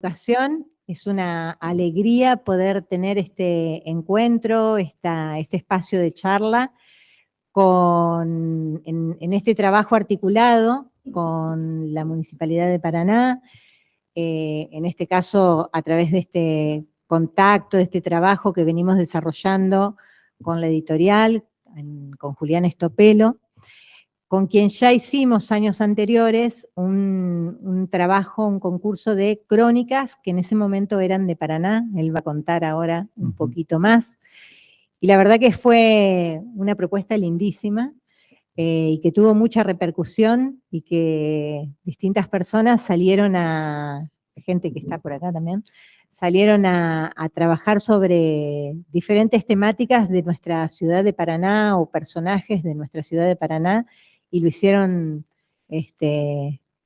Educación. Es una alegría poder tener este encuentro, este espacio de charla en este trabajo articulado con la Municipalidad de Paraná, en este caso a través de este contacto, de este trabajo que venimos desarrollando con la editorial, con Julián Estopelo, con quien ya hicimos años anteriores un trabajo, un concurso de crónicas que en ese momento eran de Paraná. Él va a contar ahora un poquito más. Y la verdad que fue una propuesta lindísima y que tuvo mucha repercusión y que distintas personas salieron gente que está por acá también, salieron a trabajar sobre diferentes temáticas de nuestra ciudad de Paraná o personajes de nuestra ciudad de Paraná, y lo hicieron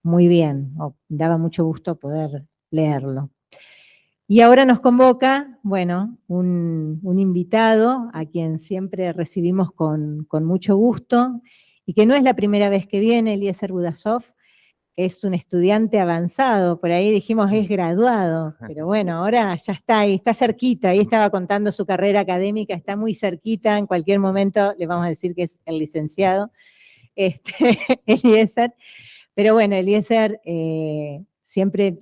muy bien, daba mucho gusto poder leerlo. Y ahora nos convoca, bueno, un invitado a quien siempre recibimos con mucho gusto, y que no es la primera vez que viene. Eliezer Budasov es un estudiante avanzado, por ahí dijimos es graduado, pero bueno, ahora ya está ahí, está cerquita, ahí estaba contando su carrera académica, está muy cerquita, en cualquier momento le vamos a decir que es el licenciado, Eliezer. Pero bueno, Eliezer siempre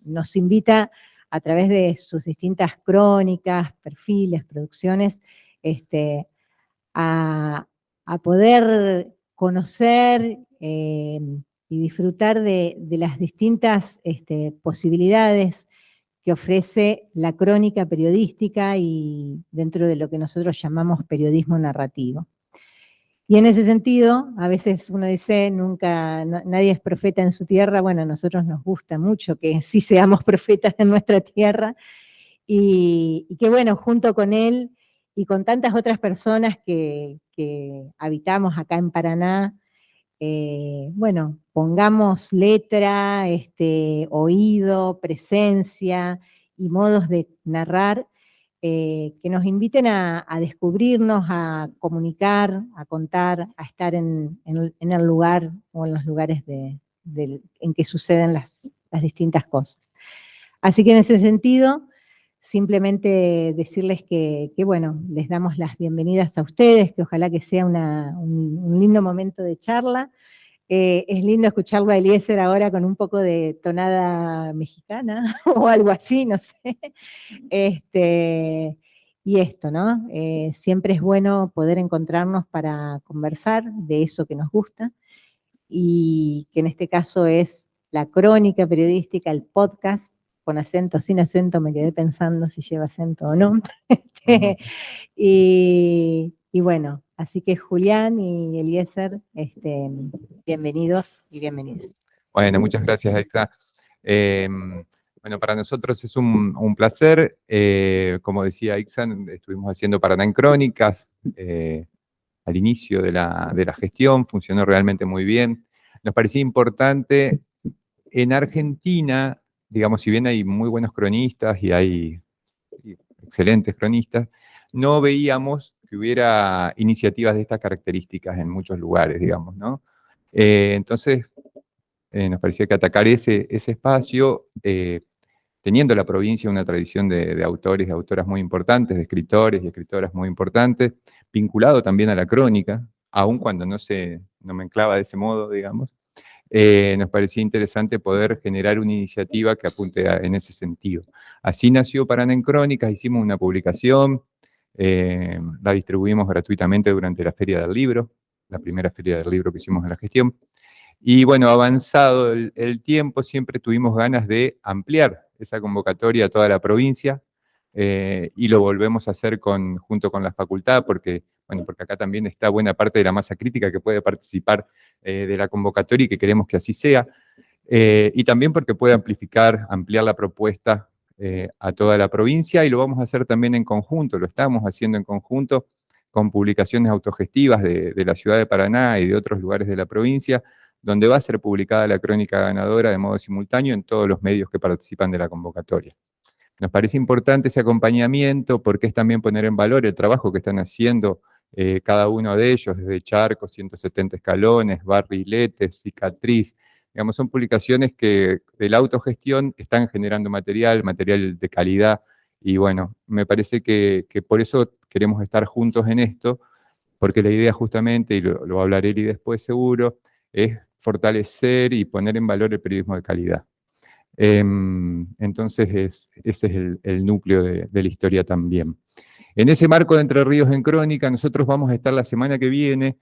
nos invita a través de sus distintas crónicas, perfiles, producciones, a poder conocer y disfrutar de las distintas posibilidades que ofrece la crónica periodística y dentro de lo que nosotros llamamos periodismo narrativo. Y en ese sentido, a veces uno dice, nadie es profeta en su tierra. Bueno, a nosotros nos gusta mucho que sí seamos profetas en nuestra tierra, y que bueno, junto con él y con tantas otras personas que habitamos acá en Paraná, bueno, pongamos letra, oído, presencia y modos de narrar que nos inviten a descubrirnos, a comunicar, a contar, a estar en el lugar o en los lugares en que suceden las distintas cosas. Así que en ese sentido, simplemente decirles que bueno, les damos las bienvenidas a ustedes, que ojalá que sea un lindo momento de charla. Es lindo escucharlo a Eliezer ahora con un poco de tonada mexicana o algo así, no sé. Y esto, ¿no? Siempre es bueno poder encontrarnos para conversar de eso que nos gusta, y que en este caso es la crónica periodística, el podcast, con acento, sin acento, me quedé pensando si lleva acento o no. Y bueno, así que Julián y Eliezer, bienvenidos y bienvenidas. Bueno, muchas gracias, Aixa. Bueno, para nosotros es un placer. Como decía Aixa, estuvimos haciendo Paraná en Crónicas al inicio de la gestión, funcionó realmente muy bien. Nos parecía importante, en Argentina, digamos, si bien hay muy buenos cronistas y hay excelentes cronistas, no veíamos que hubiera iniciativas de estas características en muchos lugares, digamos, ¿no? Entonces, nos parecía que atacar ese espacio, teniendo la provincia una tradición de autores y autoras muy importantes, de escritores y escritoras muy importantes, vinculado también a la crónica, aun cuando no se nomenclaba de ese modo, digamos, nos parecía interesante poder generar una iniciativa que apunte en ese sentido. Así nació Paraná en Crónicas, hicimos una publicación, la distribuimos gratuitamente durante la Feria del Libro, la primera Feria del Libro que hicimos en la gestión. Y bueno, avanzado el tiempo, siempre tuvimos ganas de ampliar esa convocatoria a toda la provincia, y lo volvemos a hacer junto con la facultad, porque acá también está buena parte de la masa crítica que puede participar de la convocatoria y que queremos que así sea, y también porque puede ampliar la propuesta a toda la provincia, y lo vamos a hacer también en conjunto, lo estamos haciendo en conjunto con publicaciones autogestivas de la ciudad de Paraná y de otros lugares de la provincia, donde va a ser publicada la crónica ganadora de modo simultáneo en todos los medios que participan de la convocatoria. Nos parece importante ese acompañamiento porque es también poner en valor el trabajo que están haciendo cada uno de ellos, desde Charcos, 170 Escalones, Barriletes, Cicatriz, Digamos, son publicaciones que de la autogestión están generando material de calidad, y bueno, me parece que por eso queremos estar juntos en esto, porque la idea justamente, y lo hablaré y después seguro, es fortalecer y poner en valor el periodismo de calidad. Entonces, ese es el núcleo de la historia también. En ese marco de Entre Ríos en Crónica, nosotros vamos a estar la semana que viene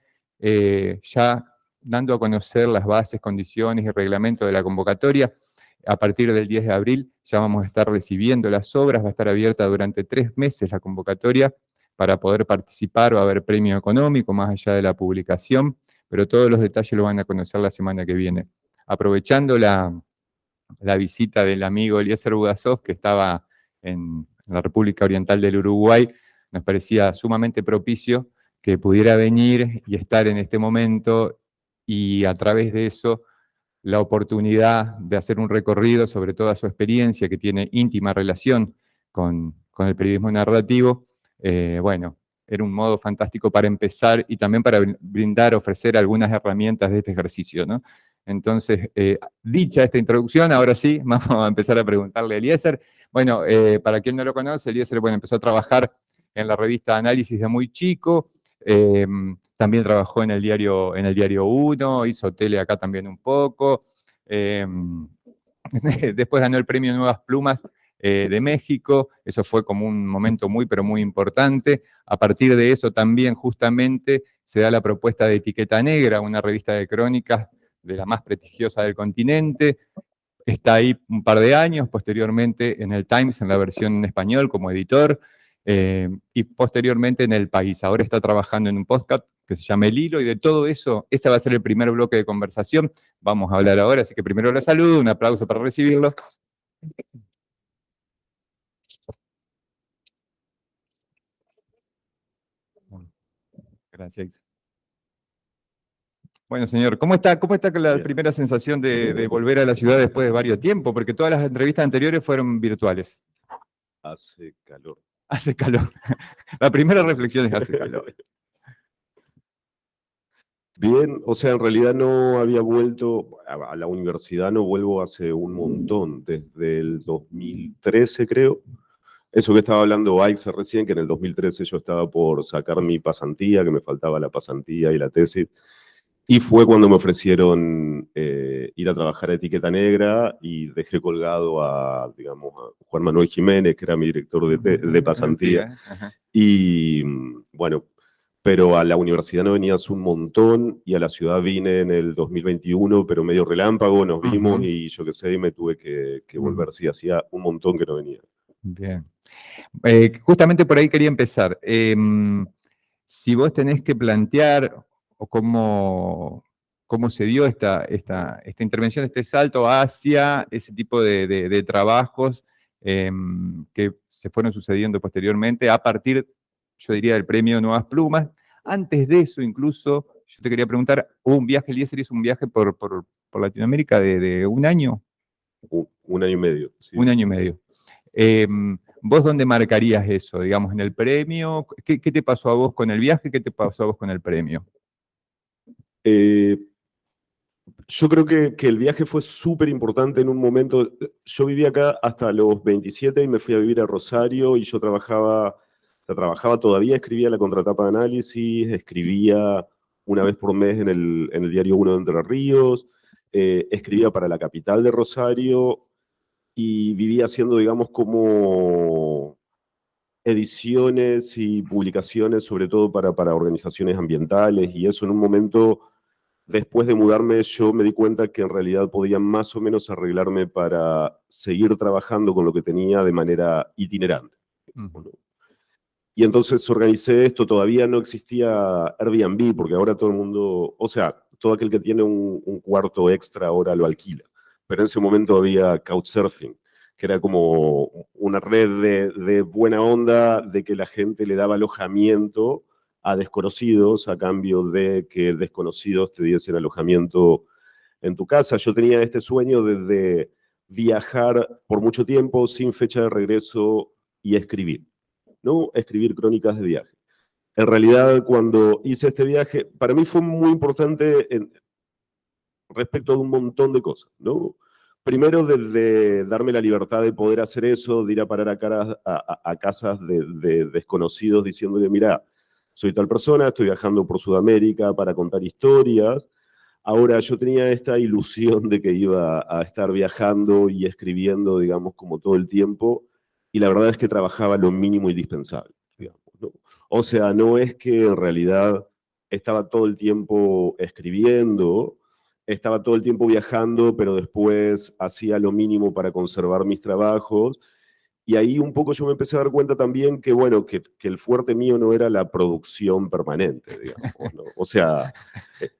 ya dando a conocer las bases, condiciones y reglamento de la convocatoria. A partir del 10 de abril ya vamos a estar recibiendo las obras, va a estar abierta durante 3 meses la convocatoria para poder participar, va a haber premio económico más allá de la publicación, pero todos los detalles lo van a conocer la semana que viene. Aprovechando la visita del amigo Eliezer Bugasov, que estaba en la República Oriental del Uruguay, nos parecía sumamente propicio que pudiera venir y estar en este momento, y a través de eso la oportunidad de hacer un recorrido sobre toda su experiencia, que tiene íntima relación con el periodismo narrativo. Bueno, era un modo fantástico para empezar y también para brindar, ofrecer algunas herramientas de este ejercicio, ¿no? Entonces, dicha esta introducción, ahora sí, vamos a empezar a preguntarle a Eliezer. Bueno, para quien no lo conoce, Eliezer, bueno, empezó a trabajar en la revista Análisis de muy chico, también trabajó en el diario Uno, hizo tele acá también un poco, después ganó el premio Nuevas Plumas de México, eso fue como un momento muy, pero muy importante. A partir de eso también justamente se da la propuesta de Etiqueta Negra, una revista de crónicas de la más prestigiosa del continente. Está ahí un par de años, posteriormente en el Times, en la versión en español como editor, y posteriormente en El País. Ahora está trabajando en un podcast que se llama El Hilo, y de todo eso, ese va a ser el primer bloque de conversación. Vamos a hablar ahora, así que primero la saludo, un aplauso para recibirlo. Gracias. Bueno, señor, ¿cómo está con la primera sensación de volver a la ciudad después de varios tiempos? Porque todas las entrevistas anteriores fueron virtuales. Hace calor. Hace calor. La primera reflexión es hace calor. Bien, o sea, en realidad no había vuelto a la universidad, no vuelvo hace un montón, desde el 2013 creo. Eso que estaba hablando Aixa recién, que en el 2013 yo estaba por sacar mi pasantía, que me faltaba la pasantía y la tesis, y fue cuando me ofrecieron ir a trabajar a Etiqueta Negra, y dejé colgado a, digamos, a Juan Manuel Jiménez, que era mi director de pasantía. Y bueno, pero a la universidad no venía hace un montón, y a la ciudad vine en el 2021, pero medio relámpago, nos vimos y yo qué sé, y me tuve que volver. Sí, hacía un montón que no venía. Bien. Justamente por ahí quería empezar. Si vos tenés que plantear o cómo se dio esta intervención, este salto hacia ese tipo de trabajos que se fueron sucediendo posteriormente a partir, yo diría, del premio Nuevas Plumas. Antes de eso, incluso, yo te quería preguntar, hubo un viaje, Eliezer hizo un viaje por Latinoamérica de un año. Un año y medio. Sí. Un año y medio. ¿Vos dónde marcarías eso? Digamos, en el premio. ¿Qué te pasó a vos con el viaje? ¿Qué te pasó a vos con el premio? Yo creo que el viaje fue súper importante en un momento. Yo vivía acá hasta los 27 y me fui a vivir a Rosario, y yo trabajaba todavía, escribía la contratapa de Análisis, escribía una vez por mes en el diario Uno de Entre Ríos, escribía para La Capital de Rosario, y vivía haciendo, digamos, como ediciones y publicaciones, sobre todo para organizaciones ambientales, y eso. En un momento, después de mudarme, yo me di cuenta que en realidad podía más o menos arreglarme para seguir trabajando con lo que tenía de manera itinerante. Y entonces organicé esto. Todavía no existía Airbnb, porque ahora todo el mundo, o sea, todo aquel que tiene un cuarto extra ahora lo alquila. Pero en ese momento había Couchsurfing, que era como una red de buena onda, de que la gente le daba alojamiento a desconocidos a cambio de que desconocidos te diesen alojamiento en tu casa. Yo tenía este sueño de viajar por mucho tiempo sin fecha de regreso y escribir, ¿no? Escribir crónicas de viaje. En realidad, cuando hice este viaje, para mí fue muy importante respecto de un montón de cosas, ¿no? Primero, desde darme la libertad de poder hacer eso, de ir a parar a casas de desconocidos diciéndole, mira, soy tal persona, estoy viajando por Sudamérica para contar historias. Ahora, yo tenía esta ilusión de que iba a estar viajando y escribiendo, digamos, como todo el tiempo, y la verdad es que trabajaba lo mínimo indispensable, digamos, ¿no? O sea, no es que en realidad estaba todo el tiempo escribiendo, estaba todo el tiempo viajando, pero después hacía lo mínimo para conservar mis trabajos. Y ahí un poco yo me empecé a dar cuenta también que, bueno, que el fuerte mío no era la producción permanente, digamos, ¿no? O sea,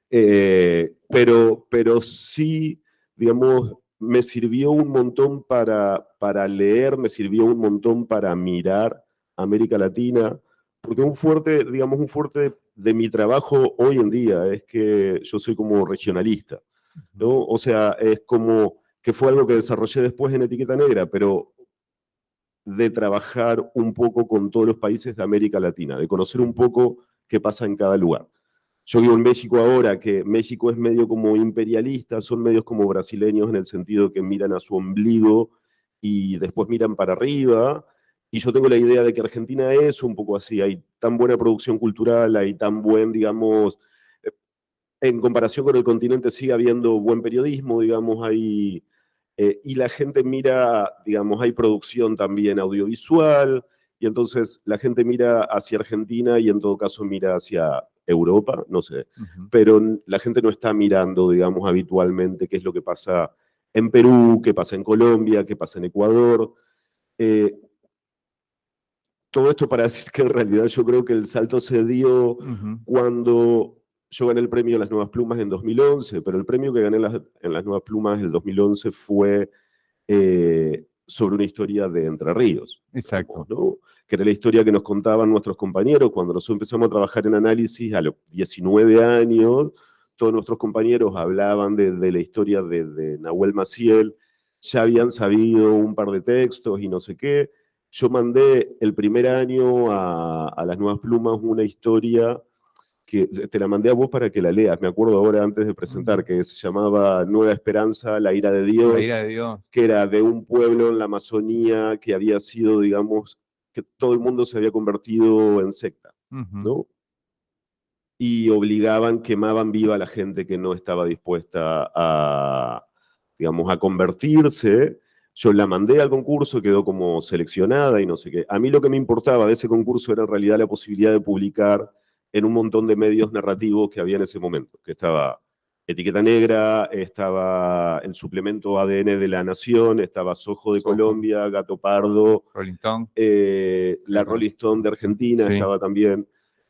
pero sí, digamos, me sirvió un montón para leer, me sirvió un montón para mirar América Latina, porque un fuerte, digamos, un fuerte de mi trabajo hoy en día es que yo soy como regionalista, ¿no? O sea, es como que fue algo que desarrollé después en Etiqueta Negra, pero de trabajar un poco con todos los países de América Latina, de conocer un poco qué pasa en cada lugar. Yo vivo en México ahora, que México es medio como imperialista, son medios como brasileños en el sentido que miran a su ombligo y después miran para arriba. Y yo tengo la idea de que Argentina es un poco así, hay tan buena producción cultural, hay tan buen, digamos, en comparación con el continente sigue habiendo buen periodismo, digamos, hay, y la gente mira, digamos, hay producción también audiovisual, y entonces la gente mira hacia Argentina y en todo caso mira hacia Europa, no sé, pero la gente no está mirando, digamos, habitualmente qué es lo que pasa en Perú, qué pasa en Colombia, qué pasa en Ecuador. Todo esto para decir que en realidad yo creo que el salto se dio cuando yo gané el premio de las Nuevas Plumas en 2011, pero el premio que gané en las Nuevas Plumas en 2011 fue sobre una historia de Entre Ríos. Exacto. Digamos, ¿no? Que era la historia que nos contaban nuestros compañeros cuando nosotros empezamos a trabajar en análisis a los 19 años. Todos nuestros compañeros hablaban de la historia de Nahuel Maciel, ya habían sabido un par de textos y no sé qué. Yo mandé el primer año a las Nuevas Plumas una historia que te la mandé a vos para que la leas, me acuerdo ahora antes de presentar, que se llamaba Nueva Esperanza, la ira de Dios, La ira de Dios, que era de un pueblo en la Amazonía que había sido, digamos, que todo el mundo se había convertido en secta, ¿no? Y obligaban, quemaban viva a la gente que no estaba dispuesta a, digamos, a convertirse. Yo la mandé al concurso, quedó como seleccionada y no sé qué. A mí lo que me importaba de ese concurso era en realidad la posibilidad de publicar en un montón de medios narrativos que había en ese momento, que estaba Etiqueta Negra, estaba el suplemento ADN de La Nación, estaba Sojo de Sojo. Colombia, Gato Pardo, Rolling Stone. la Rolling Stone de Argentina Sí. estaba también.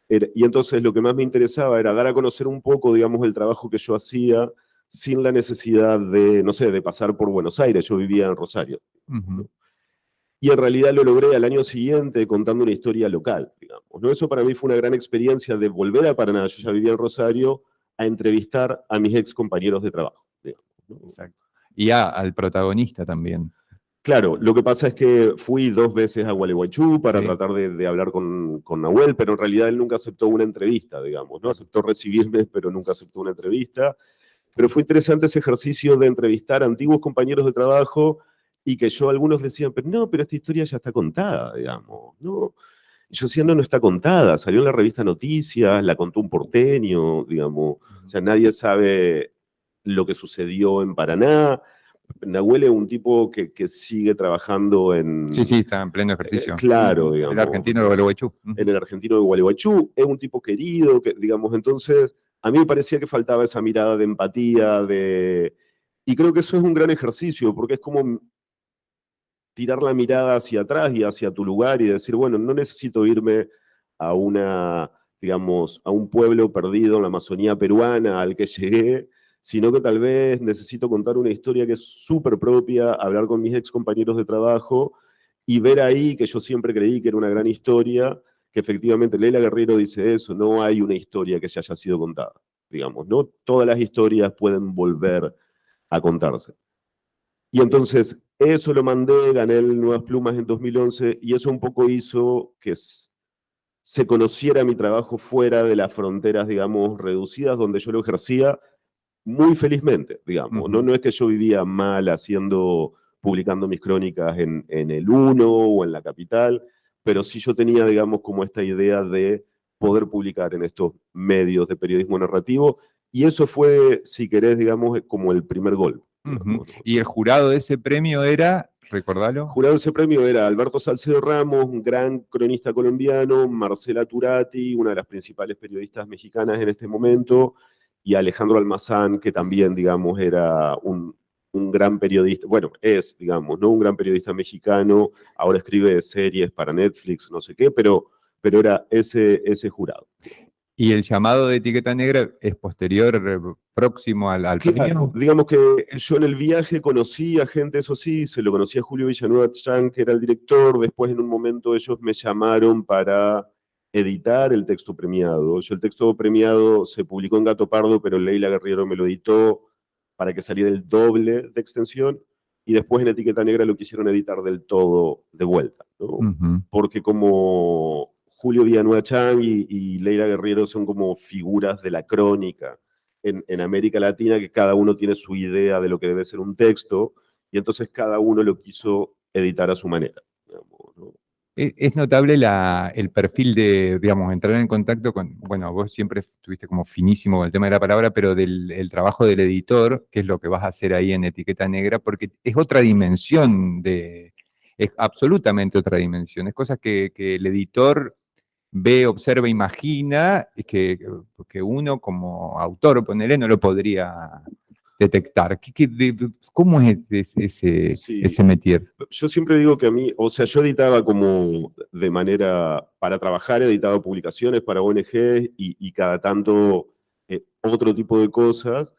Y entonces lo que más me interesaba era dar a conocer un poco, digamos, el trabajo que yo hacía sin la necesidad de, no sé, de pasar por Buenos Aires. Yo vivía en Rosario. ¿No? Y en realidad lo logré al año siguiente contando una historia local, digamos, ¿no? Eso para mí fue una gran experiencia de volver a Paraná, yo ya vivía en Rosario, a entrevistar a mis ex compañeros de trabajo, digamos, ¿no? Exacto. Y al protagonista también. Claro, lo que pasa es que fui 2 veces a Gualeguaychú para Sí. tratar de hablar con Nahuel, pero en realidad él nunca aceptó una entrevista, digamos, ¿no? Aceptó recibirme, pero nunca aceptó una entrevista. Pero fue interesante ese ejercicio de entrevistar a antiguos compañeros de trabajo y que yo, algunos decían, pero no, pero esta historia ya está contada, digamos, ¿no? Y yo decía, no, no está contada, salió en la revista Noticias, la contó un porteño, digamos, o sea, nadie sabe lo que sucedió en Paraná. Nahuel es un tipo que sigue trabajando en... Sí, está en pleno ejercicio. claro, digamos. El argentino de Gualeguaychú. En el argentino de Gualeguaychú. Es un tipo querido, que, digamos, entonces a mí me parecía que faltaba esa mirada de empatía, y creo que eso es un gran ejercicio, porque es como tirar la mirada hacia atrás y hacia tu lugar y decir, bueno, no necesito irme a una, digamos, a un pueblo perdido en la Amazonía peruana al que llegué, sino que tal vez necesito contar una historia que es súper propia, hablar con mis ex compañeros de trabajo y ver ahí que yo siempre creí que era una gran historia, que efectivamente Leila Guerriero dice eso, no hay una historia que se haya sido contada, digamos, no todas las historias pueden volver a contarse. Y entonces eso lo mandé, gané el Nuevas Plumas en 2011 y eso un poco hizo que se conociera mi trabajo fuera de las fronteras, digamos, reducidas donde yo lo ejercía, muy felizmente, digamos. Ujú. No es que yo vivía mal publicando mis crónicas en el Uno o en La Capital, pero sí yo tenía, digamos, como esta idea de poder publicar en estos medios de periodismo narrativo, y eso fue, si querés, digamos, como el primer gol. Ujú. Digamos, ¿no? Y el jurado de ese premio era, recordalo. Jurado de ese premio era Alberto Salcedo Ramos, un gran cronista colombiano, Marcela Turati, una de las principales periodistas mexicanas en este momento, y Alejandro Almazán, que también, digamos, era un gran periodista, bueno, es, digamos, ¿no? Un gran periodista mexicano, ahora escribe series para Netflix, no sé qué, pero era ese jurado. Y el llamado de etiqueta negra es posterior, próximo al Claro, premio. digamos que yo en el viaje conocí a gente, eso sí, se lo conocí a Julio Villanueva Chan, que era el director, después en un momento ellos me llamaron para editar el texto premiado. Yo el texto premiado se publicó en Gato Pardo, pero Leila Guerriero me lo editó para que saliera el doble de extensión, y después en Etiqueta Negra lo quisieron editar del todo de vuelta, ¿no? Ujú. Porque como Julio Villanueva Chan y Leila Guerriero son como figuras de la crónica en América Latina, que cada uno tiene su idea de lo que debe ser un texto, y entonces cada uno lo quiso editar a su manera, digamos, ¿no? Es notable el perfil de, digamos, entrar en contacto con, bueno, vos siempre estuviste como finísimo con el tema de la palabra, pero el trabajo del editor, que es lo que vas a hacer ahí en Etiqueta Negra, porque es otra dimensión, es absolutamente otra dimensión, es cosas que el editor ve, observa, imagina, y que uno como autor, ponele, no lo podría detectar. ¿Cómo es ese, Sí. ese métier? Yo siempre digo que a mí, o sea, yo editaba como de manera, para trabajar, editaba publicaciones para ONG y cada tanto otro tipo de cosas,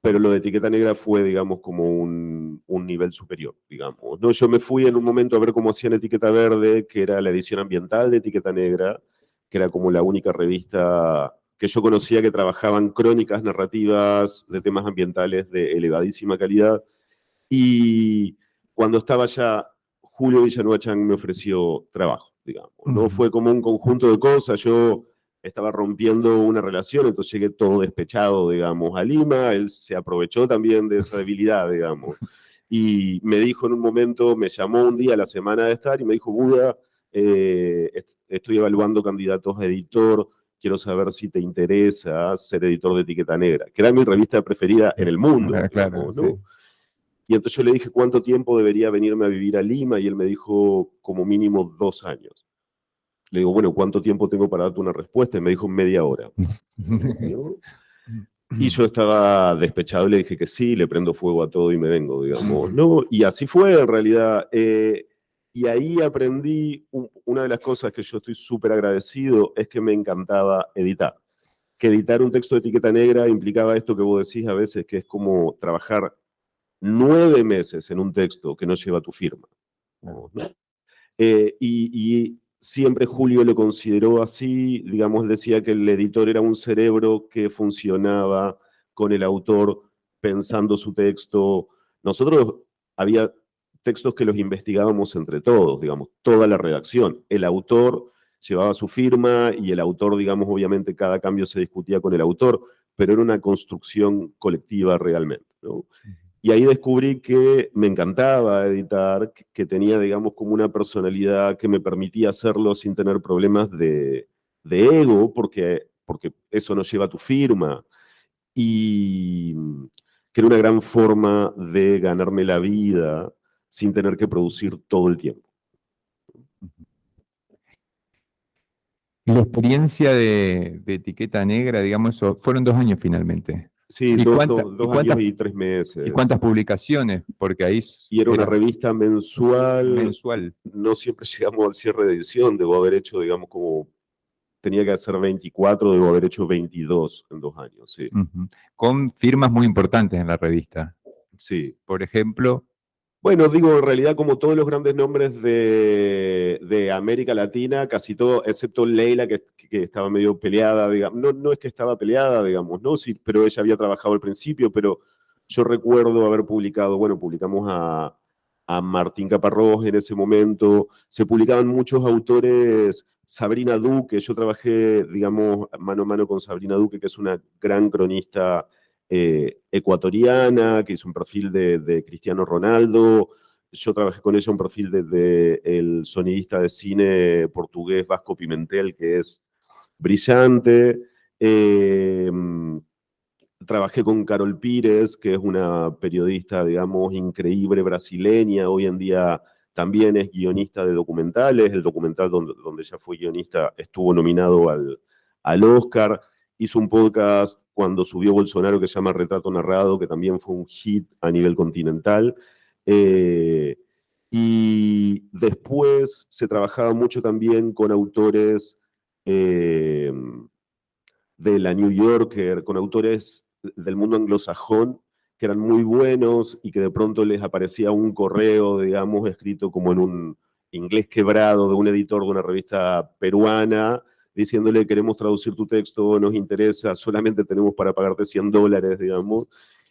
pero lo de Etiqueta Negra fue, digamos, como un nivel superior, digamos, ¿no? Yo me fui en un momento a ver cómo hacían Etiqueta Verde, que era la edición ambiental de Etiqueta Negra, que era como la única revista que yo conocía que trabajaban crónicas narrativas de temas ambientales de elevadísima calidad. Y cuando estaba allá, Julio Villanueva Chan me ofreció trabajo, digamos, ¿no? Fue como un conjunto de cosas. Yo estaba rompiendo una relación, entonces llegué todo despechado, digamos, a Lima. Él se aprovechó también de esa debilidad, digamos. Y me dijo en un momento, me llamó un día a la semana de estar y me dijo, Buda, estoy evaluando candidatos a editor, quiero saber si te interesa ser editor de Etiqueta Negra, que era mi revista preferida en el mundo, Claro, digamos, sí. ¿no? Y entonces yo le dije cuánto tiempo debería venirme a vivir a Lima, y él me dijo como mínimo 2 años. Le digo, bueno, ¿cuánto tiempo tengo para darte una respuesta? Y me dijo media hora. ¿No? Y yo estaba despechado y le dije que sí, le prendo fuego a todo y me vengo, digamos, ¿no? Y así fue en realidad. Y ahí aprendí, una de las cosas que yo estoy súper agradecido es que me encantaba editar. Que editar un texto de Etiqueta Negra implicaba esto que vos decís a veces, que es como trabajar 9 meses en un texto que no lleva tu firma, ¿no? Y siempre Julio lo consideró así, digamos, decía que el editor era un cerebro que funcionaba con el autor pensando su texto. Nosotros había textos que los investigábamos entre todos, digamos, toda la redacción. El autor llevaba su firma y el autor, digamos, obviamente cada cambio se discutía con el autor, pero era una construcción colectiva realmente, ¿no? Y ahí descubrí que me encantaba editar, que tenía, digamos, como una personalidad que me permitía hacerlo sin tener problemas de ego, porque eso no lleva tu firma. Y que era una gran forma de ganarme la vida sin tener que producir todo el tiempo. La experiencia de Etiqueta Negra, digamos, eso, fueron 2 años finalmente. Sí, ¿Y 2 cuántas, años y 3 meses. y cuántas publicaciones? Porque ahí Y era una revista mensual. mensual. No siempre llegamos al cierre de edición, debo haber hecho, digamos, como tenía que hacer 24, debo haber hecho 22 en 2 años, sí. Con firmas muy importantes en la revista. Sí. Por ejemplo. Bueno, digo, en realidad, como todos los grandes nombres de América Latina, casi todo, excepto Leila, que estaba medio peleada, digamos. No es que estaba peleada, digamos, ¿no? Sí, pero ella había trabajado al principio, pero yo recuerdo haber publicado, bueno, publicamos a Martín Caparrós en ese momento, se publicaban muchos autores. Sabrina Duque, yo trabajé, digamos, mano a mano con Sabrina Duque, que es una gran cronista ecuatoriana, que hizo un perfil de Cristiano Ronaldo. Yo trabajé con ella un perfil el sonidista de cine portugués Vasco Pimentel, que es brillante. Trabajé con Carol Pires, que es una periodista, digamos, increíble brasileña. Hoy en día también es guionista de documentales. El documental donde ella fue guionista estuvo nominado al Oscar. Hizo un podcast cuando subió Bolsonaro que se llama Retrato Narrado, que también fue un hit a nivel continental. Y después se trabajaba mucho también con autores de la New Yorker, con autores del mundo anglosajón que eran muy buenos y que de pronto les aparecía un correo, digamos, escrito como en un inglés quebrado de un editor de una revista peruana, diciéndole queremos traducir tu texto, nos interesa, solamente tenemos para pagarte $100, digamos.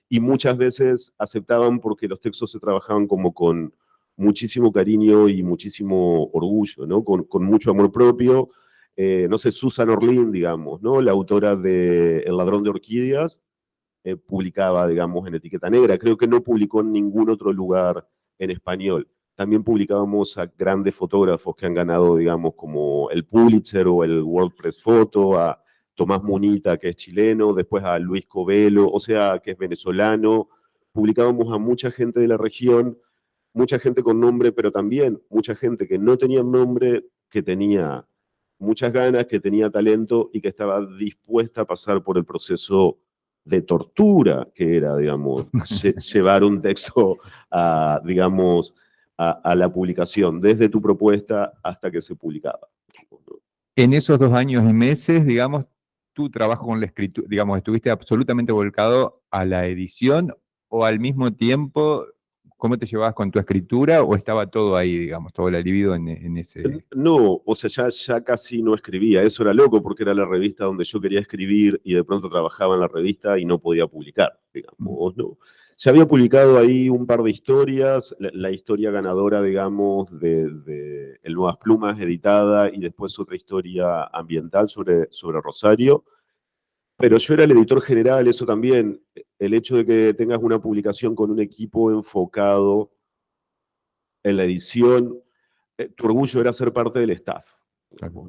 Y muchas veces aceptaban porque los textos se trabajaban como con muchísimo cariño y muchísimo orgullo, ¿no? Con mucho amor propio. No sé, Susan Orlean, digamos, ¿no? La autora de El ladrón de orquídeas, publicaba, digamos, en etiqueta negra. Creo que no publicó en ningún otro lugar en español. También publicábamos a grandes fotógrafos que han ganado, digamos, como el Pulitzer o el World Press Photo, a Tomás Munita, que es chileno, después a Luis Covelo, o sea, que es venezolano. Publicábamos a mucha gente de la región, mucha gente con nombre, pero también mucha gente que no tenía nombre, que tenía muchas ganas, que tenía talento y que estaba dispuesta a pasar por el proceso de tortura que era, digamos, llevar un texto a, digamos, a la publicación, desde tu propuesta hasta que se publicaba. En esos 2 años y meses, digamos, tu trabajo con la escritura, digamos, ¿estuviste absolutamente volcado a la edición o al mismo tiempo, cómo te llevabas con tu escritura o estaba todo ahí, digamos, todo el alivio en ese...? No, o sea, ya casi no escribía. Eso era loco porque era la revista donde yo quería escribir y de pronto trabajaba en la revista y no podía publicar, digamos, ¿no? Se había publicado ahí un par de historias, la historia ganadora, digamos, de El Nuevas Plumas, editada, y después otra historia ambiental sobre Rosario. Pero yo era el editor general, eso también, el hecho de que tengas una publicación con un equipo enfocado en la edición, tu orgullo era ser parte del staff,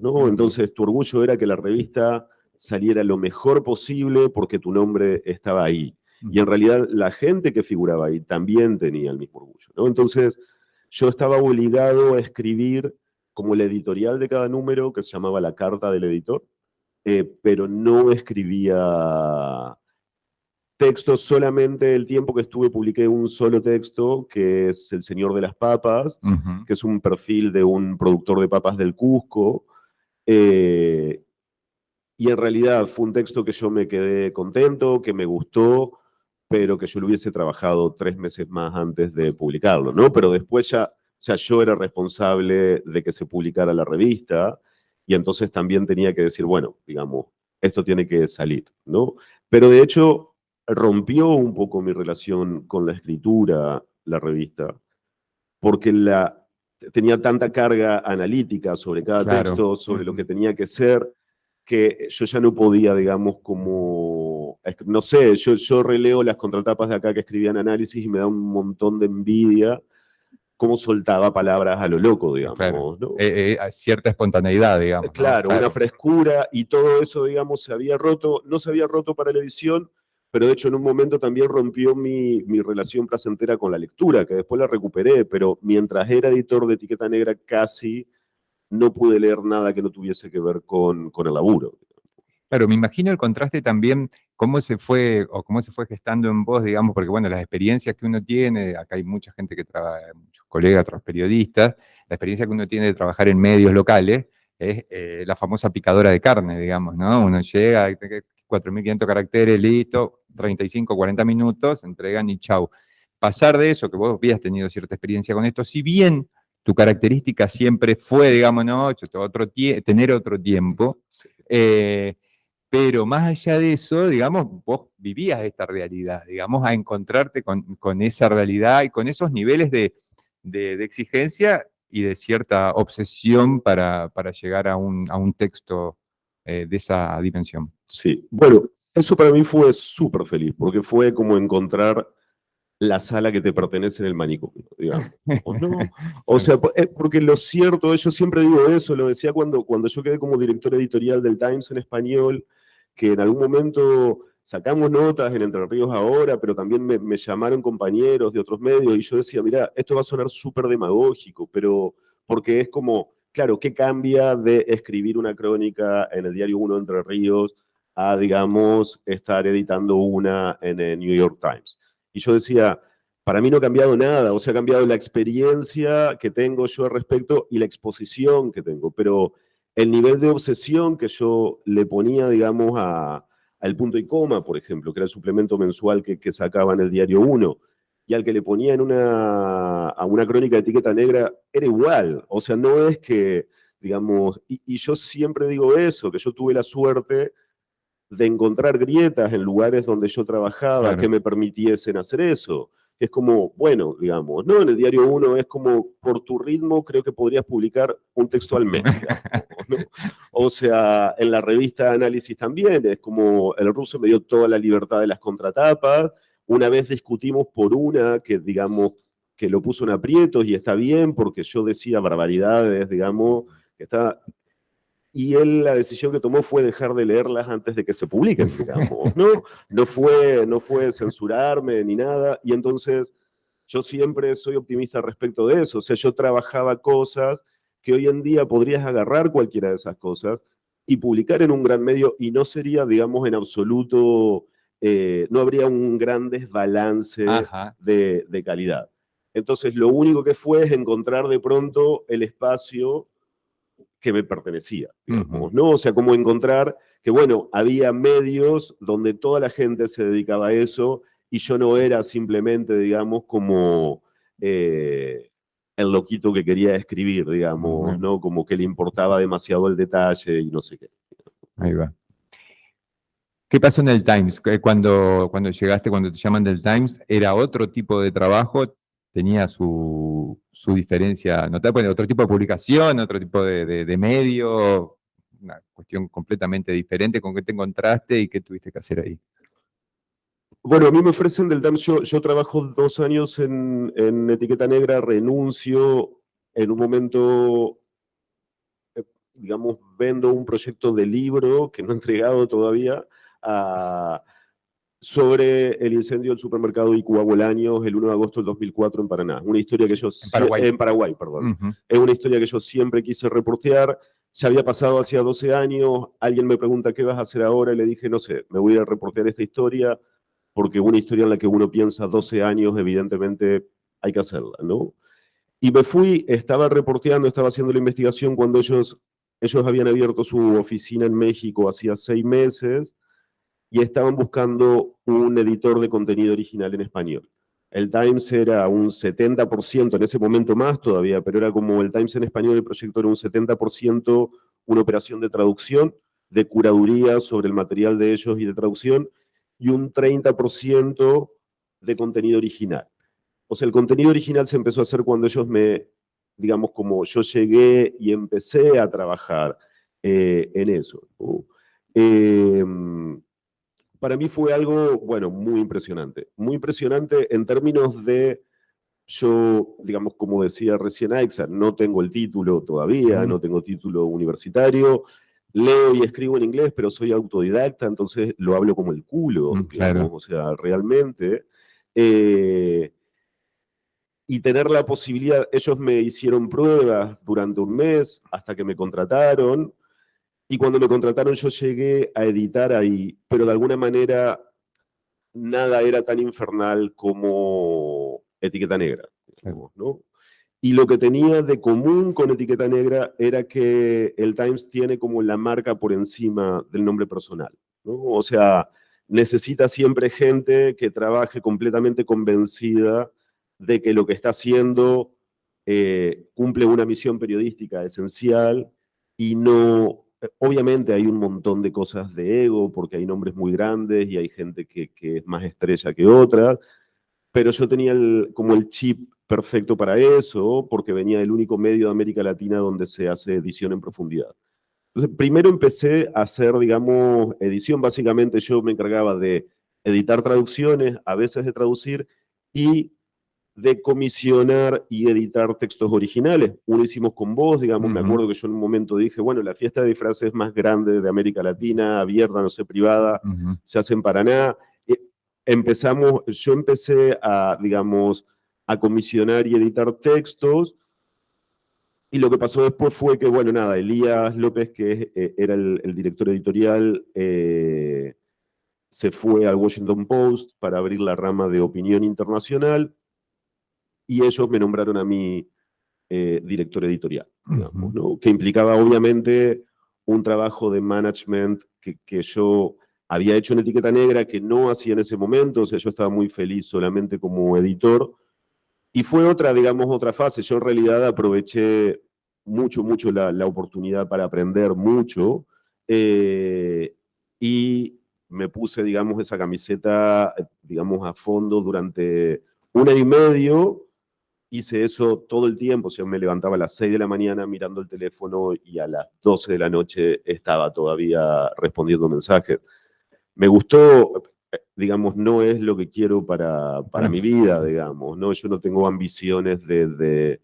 ¿no? Entonces tu orgullo era que la revista saliera lo mejor posible porque tu nombre estaba ahí. Y en realidad la gente que figuraba ahí también tenía el mismo orgullo, ¿no? Entonces yo estaba obligado a escribir como el editorial de cada número, que se llamaba la carta del editor, pero no escribía textos. Solamente el tiempo que estuve publiqué un solo texto, que es El Señor de las Papas, que es un perfil de un productor de papas del Cusco, y en realidad fue un texto que yo me quedé contento, que me gustó, pero que yo lo hubiese trabajado 3 meses más antes de publicarlo, ¿no? Pero después ya, o sea, yo era responsable de que se publicara la revista, y entonces también tenía que decir, bueno, digamos, esto tiene que salir, ¿no? Pero de hecho rompió un poco mi relación con la escritura, la revista, porque tenía tanta carga analítica sobre cada texto, sobre lo que tenía que ser, que yo ya no podía, digamos, como, no sé, yo releo las contratapas de acá que escribían análisis y me da un montón de envidia cómo soltaba palabras a lo loco, digamos, claro. ¿no? Cierta espontaneidad, digamos. Claro, ¿no? Una frescura, y todo eso, digamos, se había roto, no se había roto para la edición, pero de hecho en un momento también rompió mi relación placentera con la lectura, que después la recuperé, pero mientras era editor de Etiqueta Negra casi no pude leer nada que no tuviese que ver con el laburo. Claro, me imagino el contraste también, cómo se fue gestando en vos, digamos, porque bueno, las experiencias que uno tiene, acá hay mucha gente que trabaja, muchos colegas, otros periodistas, la experiencia que uno tiene de trabajar en medios locales es la famosa picadora de carne, digamos, ¿no? Uno llega, 4.500 caracteres, listo, 35, 40 minutos, entregan y chau. Pasar de eso, que vos habías tenido cierta experiencia con esto, si bien tu característica siempre fue, digamos, no, tener otro tiempo, pero más allá de eso, digamos, vos vivías esta realidad, digamos, a encontrarte con esa realidad y con esos niveles de exigencia y de cierta obsesión para llegar a un texto de esa dimensión. Sí, bueno, Eso para mí fue súper feliz, porque fue como encontrar la sala que te pertenece en el manicomio, digamos. ¿O no? O sea, porque lo cierto, yo siempre digo eso, lo decía cuando yo quedé como director editorial del Times en español, que en algún momento sacamos notas en Entre Ríos Ahora, pero también me llamaron compañeros de otros medios y yo decía, mira, esto va a sonar súper demagógico, pero porque es como, claro, ¿qué cambia de escribir una crónica en el diario Uno de Entre Ríos a, digamos, estar editando una en el New York Times? Y yo decía, para mí no ha cambiado nada, o sea, ha cambiado la experiencia que tengo yo al respecto y la exposición que tengo, pero el nivel de obsesión que yo le ponía, digamos, al punto y coma, por ejemplo, que era el suplemento mensual que sacaba en el diario Uno, y al que le ponía a una crónica de etiqueta negra, era igual. O sea, no es que, digamos, y yo siempre digo eso, que yo tuve la suerte de encontrar grietas en lugares donde yo trabajaba Claro. que me permitiesen hacer eso. Es como, bueno, digamos, no en el diario Uno, es como, por tu ritmo creo que podrías publicar un texto al mes, digamos, ¿no? O sea, en la revista Análisis también, es como, el ruso me dio toda la libertad de las contratapas, una vez discutimos por una que, digamos, que lo puso en aprietos y está bien porque yo decía barbaridades, digamos, que está... Y él la decisión que tomó fue dejar de leerlas antes de que se publiquen, digamos, ¿no? No fue censurarme ni nada, y entonces yo siempre soy optimista respecto de eso, o sea, yo trabajaba cosas que hoy en día podrías agarrar cualquiera de esas cosas y publicar en un gran medio y no sería, digamos, en absoluto, no habría un gran desbalance de calidad. Entonces, lo único que fue es encontrar de pronto el espacio que me pertenecía, digamos, ¿no? O sea, como encontrar que, bueno, había medios donde toda la gente se dedicaba a eso y yo no era simplemente, digamos, como el loquito que quería escribir, digamos, ¿no? Como que le importaba demasiado el detalle y no sé qué. Ahí va. ¿Qué pasó en el Times? Cuando llegaste, cuando te llaman del Times, ¿era otro tipo de trabajo? ¿Tenía su diferencia notable? ¿Otro tipo de publicación? ¿Otro tipo de medio? Una cuestión completamente diferente. ¿Con qué te encontraste y qué tuviste que hacer ahí? Bueno, a mí me ofrecen del Times, yo trabajo 2 años en Etiqueta Negra, renuncio en un momento, digamos, vendo un proyecto de libro que no he entregado todavía sobre el incendio del supermercado Icua Bolaños el 1 de agosto del 2004 en Paraná. Una historia que yo... En Paraguay, perdón. Es una historia que yo siempre quise reportear. Ya había pasado hacía 12 años. Alguien me pregunta qué vas a hacer ahora y le dije, no sé, me voy a reportear esta historia porque una historia en la que uno piensa 12 años, evidentemente hay que hacerla, ¿no? Y me fui, estaba reporteando, estaba haciendo la investigación cuando ellos habían abierto su oficina en México hacía 6 meses y estaban buscando un editor de contenido original en español. El Times era un 70%, en ese momento más todavía, pero era como el Times en español, el proyecto era un 70% una operación de traducción, de curaduría sobre el material de ellos y de traducción, y un 30% de contenido original. O sea, el contenido original se empezó a hacer cuando ellos digamos, como yo llegué y empecé a trabajar en eso, ¿no? Para mí fue algo, bueno, muy impresionante. Muy impresionante en términos de, yo, digamos, como decía recién Aixa, no tengo el título todavía, no tengo título universitario, leo y escribo en inglés, pero soy autodidacta, entonces lo hablo como el culo, digamos, Claro. o sea, realmente. Y tener la posibilidad, ellos me hicieron pruebas durante un mes hasta que me contrataron, y cuando me contrataron yo llegué a editar ahí, pero de alguna manera nada era tan infernal como Etiqueta Negra, digamos, ¿no? Y lo que tenía de común con Etiqueta Negra era que el Times tiene como la marca por encima del nombre personal, ¿no? O sea, necesita siempre gente que trabaje completamente convencida de que lo que está haciendo cumple una misión periodística esencial y no... Obviamente hay un montón de cosas de ego, porque hay nombres muy grandes y hay gente que es más estrella que otra, pero yo tenía como el chip perfecto para eso, porque venía del único medio de América Latina donde se hace edición en profundidad. Entonces, primero empecé a hacer, digamos, edición. Básicamente yo me encargaba de editar traducciones, a veces de traducir, y de comisionar y editar textos originales. Uno hicimos con vos, digamos, me acuerdo que yo en un momento dije, bueno, la fiesta de disfraces más grande de América Latina, abierta, no sé, privada, se hace en Paraná. Yo empecé a, digamos, a comisionar y editar textos, y lo que pasó después fue que, bueno, nada, Elías López, que era el director editorial, se fue al Washington Post para abrir la rama de opinión internacional, y ellos me nombraron a mí director editorial, digamos, ¿no? Que implicaba obviamente un trabajo de management que yo había hecho en Etiqueta Negra, que no hacía en ese momento. O sea, yo estaba muy feliz solamente como editor, y fue otra, digamos, otra fase. Yo en realidad aproveché mucho la oportunidad para aprender mucho, y me puse, digamos, esa camiseta, digamos, a fondo durante 1 año y medio. Hice eso todo el tiempo. O sea, me levantaba a las 6 de la mañana mirando el teléfono y a las 12 de la noche estaba todavía respondiendo mensajes. Me gustó, digamos, no es lo que quiero para mi vida, digamos, ¿no? Yo no tengo ambiciones de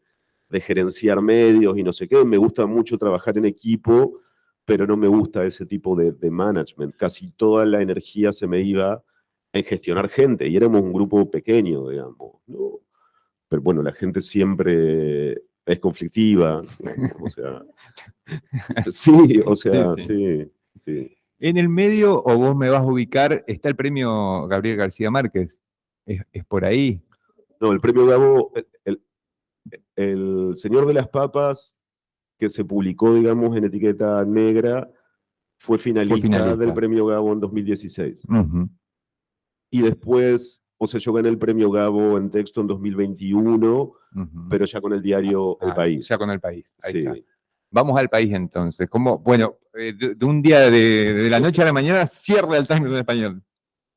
gerenciar medios y no sé qué. Me gusta mucho trabajar en equipo, pero no me gusta ese tipo de management. Casi toda la energía se me iba en gestionar gente, y éramos un grupo pequeño, digamos, ¿no? Pero bueno, la gente siempre es conflictiva, digamos, o sea, sí, o sea, sí, sí. En el medio, o vos me vas a ubicar, está el premio Gabriel García Márquez. ¿Es por ahí? No, el premio Gabo, el Señor de las Papas, que se publicó, digamos, en Etiqueta Negra, fue finalista del premio Gabo en 2016. Y después, o sea, yo gané el premio Gabo en texto en 2021, pero ya con el diario El País. Ya con El País, ahí Sí. está. Vamos al País entonces. Como, bueno, de un día de la noche a la mañana cierra el Times en español.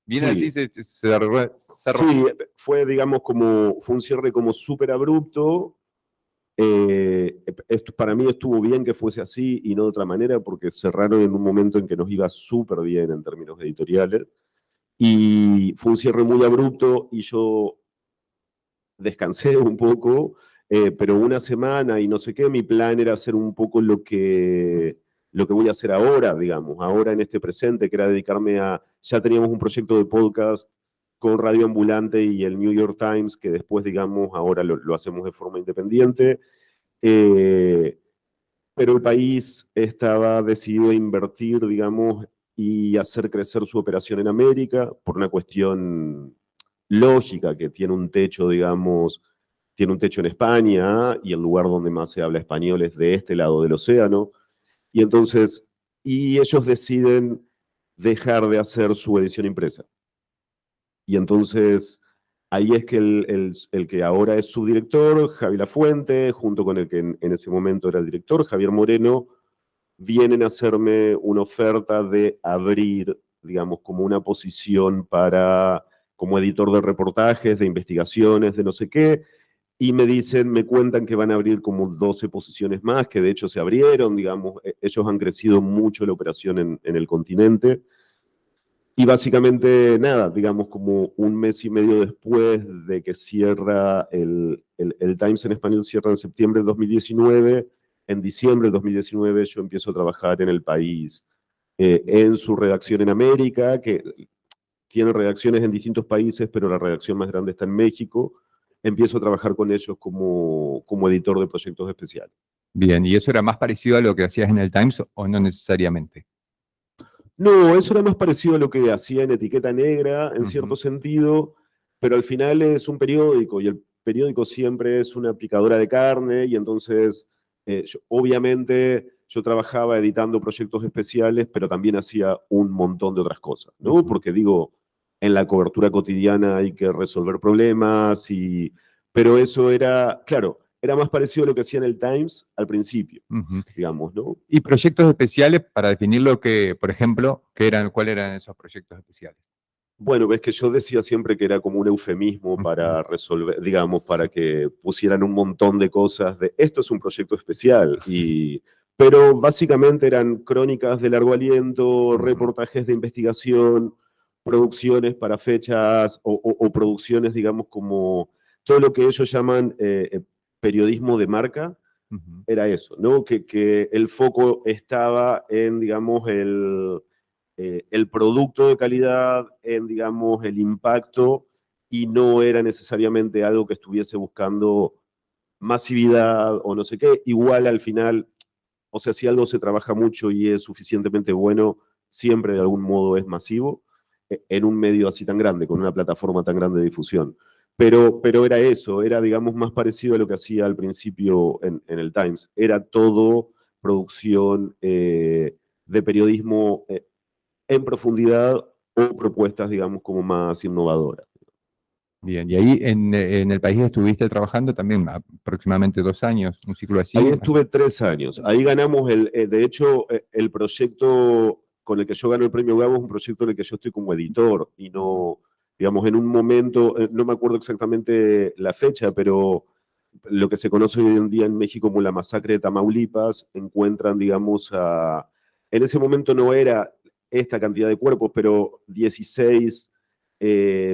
Viene Sí. así, se cerró. Sí, fue, digamos, fue un cierre como súper abrupto. Esto, para mí estuvo bien que fuese así y no de otra manera, porque cerraron en un momento en que nos iba súper bien en términos editoriales. Y fue un cierre muy abrupto y yo descansé un poco, pero 1 semana y no sé qué. Mi plan era hacer un poco lo que voy a hacer ahora, digamos, ahora en este presente, que era dedicarme ya teníamos un proyecto de podcast con Radio Ambulante y el New York Times, que después, digamos, ahora lo hacemos de forma independiente. Pero El País estaba decidido a invertir, digamos, y hacer crecer su operación en América por una cuestión lógica, que tiene un techo, digamos, tiene un techo en España, y el lugar donde más se habla español es de este lado del océano. Y entonces, ellos deciden dejar de hacer su edición impresa. Y entonces, ahí es que el que ahora es su director, Javi Lafuente, junto con el que en ese momento era el director, Javier Moreno, vienen a hacerme una oferta de abrir, digamos, como una posición como editor de reportajes, de investigaciones, de no sé qué, y me cuentan que van a abrir como 12 posiciones más, que de hecho se abrieron, digamos. Ellos han crecido mucho la operación en el continente. Y básicamente, nada, digamos, como 1 mes y medio después de que cierra el Times en español, cierra en septiembre de 2019, en diciembre de 2019 yo empiezo a trabajar en El País, en su redacción en América, que tiene redacciones en distintos países, pero la redacción más grande está en México. Empiezo a trabajar con ellos como editor de proyectos especiales. Bien, ¿y eso era más parecido a lo que hacías en el Times o no necesariamente? No, eso era más parecido a lo que hacía en Etiqueta Negra, en cierto sentido, pero al final es un periódico, y el periódico siempre es una picadora de carne, y entonces, obviamente, yo trabajaba editando proyectos especiales, pero también hacía un montón de otras cosas, ¿no? Porque digo, en la cobertura cotidiana hay que resolver problemas, pero eso era, claro, era más parecido a lo que hacía en el Times al principio, digamos, ¿no? Y proyectos especiales, para definir lo que, por ejemplo, ¿cuáles eran esos proyectos especiales? Bueno, ves que yo decía siempre que era como un eufemismo para resolver, digamos, para que pusieran un montón de cosas esto es un proyecto especial, pero básicamente eran crónicas de largo aliento, reportajes de investigación, producciones para fechas o producciones, digamos, como todo lo que ellos llaman periodismo de marca, era eso, ¿no? Que el foco estaba en, digamos, el producto de calidad, en, digamos, el impacto, y no era necesariamente algo que estuviese buscando masividad o no sé qué. Igual al final, o sea, si algo se trabaja mucho y es suficientemente bueno, siempre de algún modo es masivo, en un medio así tan grande, con una plataforma tan grande de difusión. Pero era eso, era, digamos, más parecido a lo que hacía al principio en el Times. Era todo producción de periodismo en profundidad o propuestas, digamos, como más innovadoras. Bien, y ahí en el país estuviste trabajando también aproximadamente 2 años, un ciclo así. Ahí estuve 3 años. Ahí ganamos, de hecho, el proyecto con el que yo gano el premio Gabo es un proyecto en el que yo estoy como editor y no, digamos, en un momento, no me acuerdo exactamente la fecha, pero lo que se conoce hoy en día en México como la masacre de Tamaulipas, encuentran, digamos, en ese momento no era esta cantidad de cuerpos, pero 16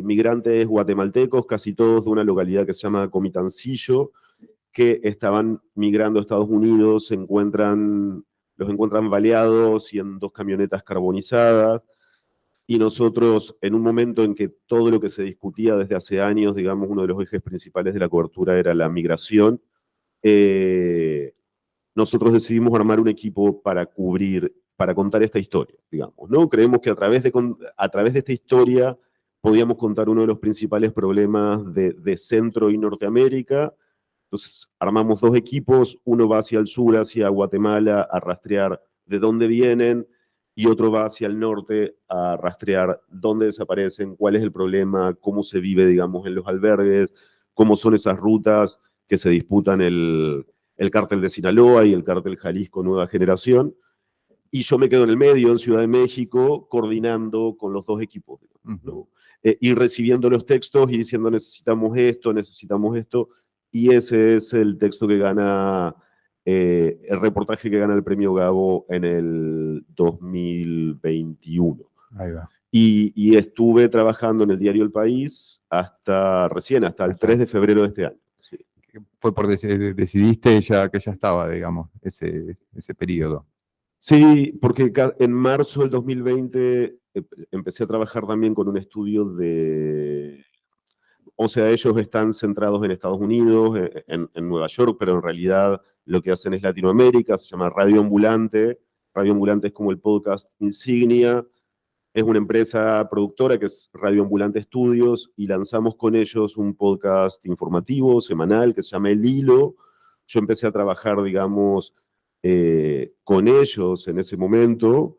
migrantes guatemaltecos, casi todos de una localidad que se llama Comitancillo, que estaban migrando a Estados Unidos, los encuentran baleados y en 2 camionetas carbonizadas. Y nosotros, en un momento en que todo lo que se discutía desde hace años, digamos, uno de los ejes principales de la cobertura era la migración, nosotros decidimos armar un equipo para contar esta historia, digamos, ¿no? Creemos que a través de esta historia podíamos contar uno de los principales problemas de Centro y Norteamérica. Entonces armamos 2 equipos, uno va hacia el sur, hacia Guatemala, a rastrear de dónde vienen, y otro va hacia el norte a rastrear dónde desaparecen, cuál es el problema, cómo se vive, digamos, en los albergues, cómo son esas rutas que se disputan el cártel de Sinaloa y el cártel Jalisco Nueva Generación. Y yo me quedo en el medio, en Ciudad de México, coordinando con los 2 equipos, ¿no? Y recibiendo los textos y diciendo necesitamos esto, y ese es el texto que gana, el reportaje que gana el premio Gabo en el 2021. Ahí va. Y estuve trabajando en el diario El País hasta el 3 de febrero de este año. Sí. Fue por decidiste ya que ya estaba, digamos, ese periodo. Sí, porque en marzo del 2020 empecé a trabajar también con un estudio o sea, ellos están centrados en Estados Unidos, en Nueva York, pero en realidad lo que hacen es Latinoamérica, se llama Radio Ambulante. Radio Ambulante es como el podcast insignia. Es una empresa productora que es Radio Ambulante Estudios, y lanzamos con ellos un podcast informativo semanal que se llama El Hilo. Yo empecé a trabajar, digamos, con ellos en ese momento.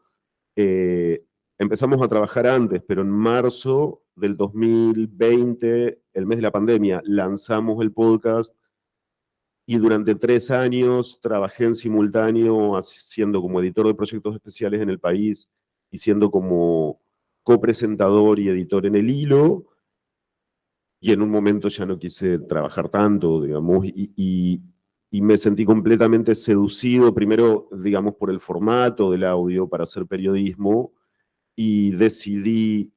Empezamos a trabajar antes, pero en marzo del 2020, el mes de la pandemia, lanzamos el podcast, y durante 3 años trabajé en simultáneo siendo como editor de proyectos especiales en El País y siendo como copresentador y editor en El Hilo. Y en un momento ya no quise trabajar tanto, digamos, y me sentí completamente seducido, primero, digamos, por el formato del audio para hacer periodismo, y decidí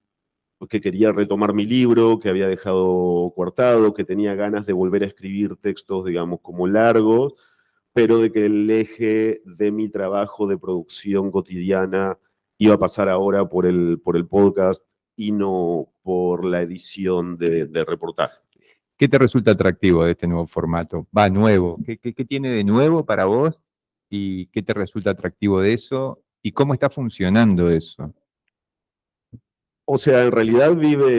que quería retomar mi libro, que había dejado coartado, que tenía ganas de volver a escribir textos, digamos, como largos, pero de que el eje de mi trabajo de producción cotidiana iba a pasar ahora por el podcast y no por la edición de reportaje. ¿Qué te resulta atractivo de este nuevo formato? Va, nuevo. ¿Qué tiene de nuevo para vos? ¿Y qué te resulta atractivo de eso? ¿Y cómo está funcionando eso? O sea, en realidad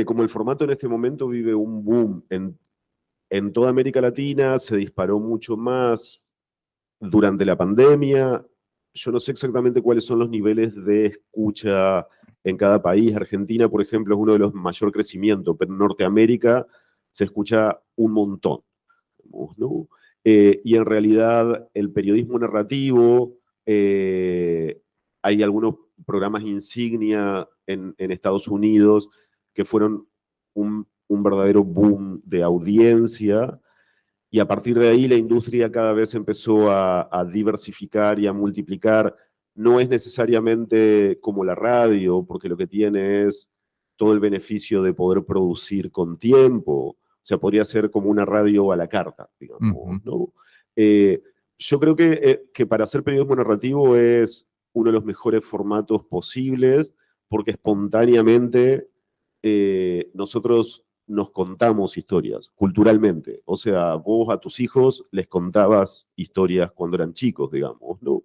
como el formato en este momento vive un boom en toda América Latina, se disparó mucho más durante la pandemia. Yo no sé exactamente cuáles son los niveles de escucha en cada país. Argentina, por ejemplo, es uno de los mayor crecimiento, pero en Norteamérica se escucha un montón, ¿no? Y en realidad el periodismo narrativo, hay algunos programas insignia en Estados Unidos que fueron un verdadero boom de audiencia, y a partir de ahí la industria cada vez empezó a diversificar y a multiplicar. No es necesariamente como la radio, porque lo que tiene es todo el beneficio de poder producir con tiempo. O sea, podría ser como una radio a la carta, digamos, ¿no? Yo creo que para hacer periodismo narrativo es uno de los mejores formatos posibles, porque espontáneamente nosotros nos contamos historias, culturalmente. O sea, vos a tus hijos les contabas historias cuando eran chicos, digamos, ¿no?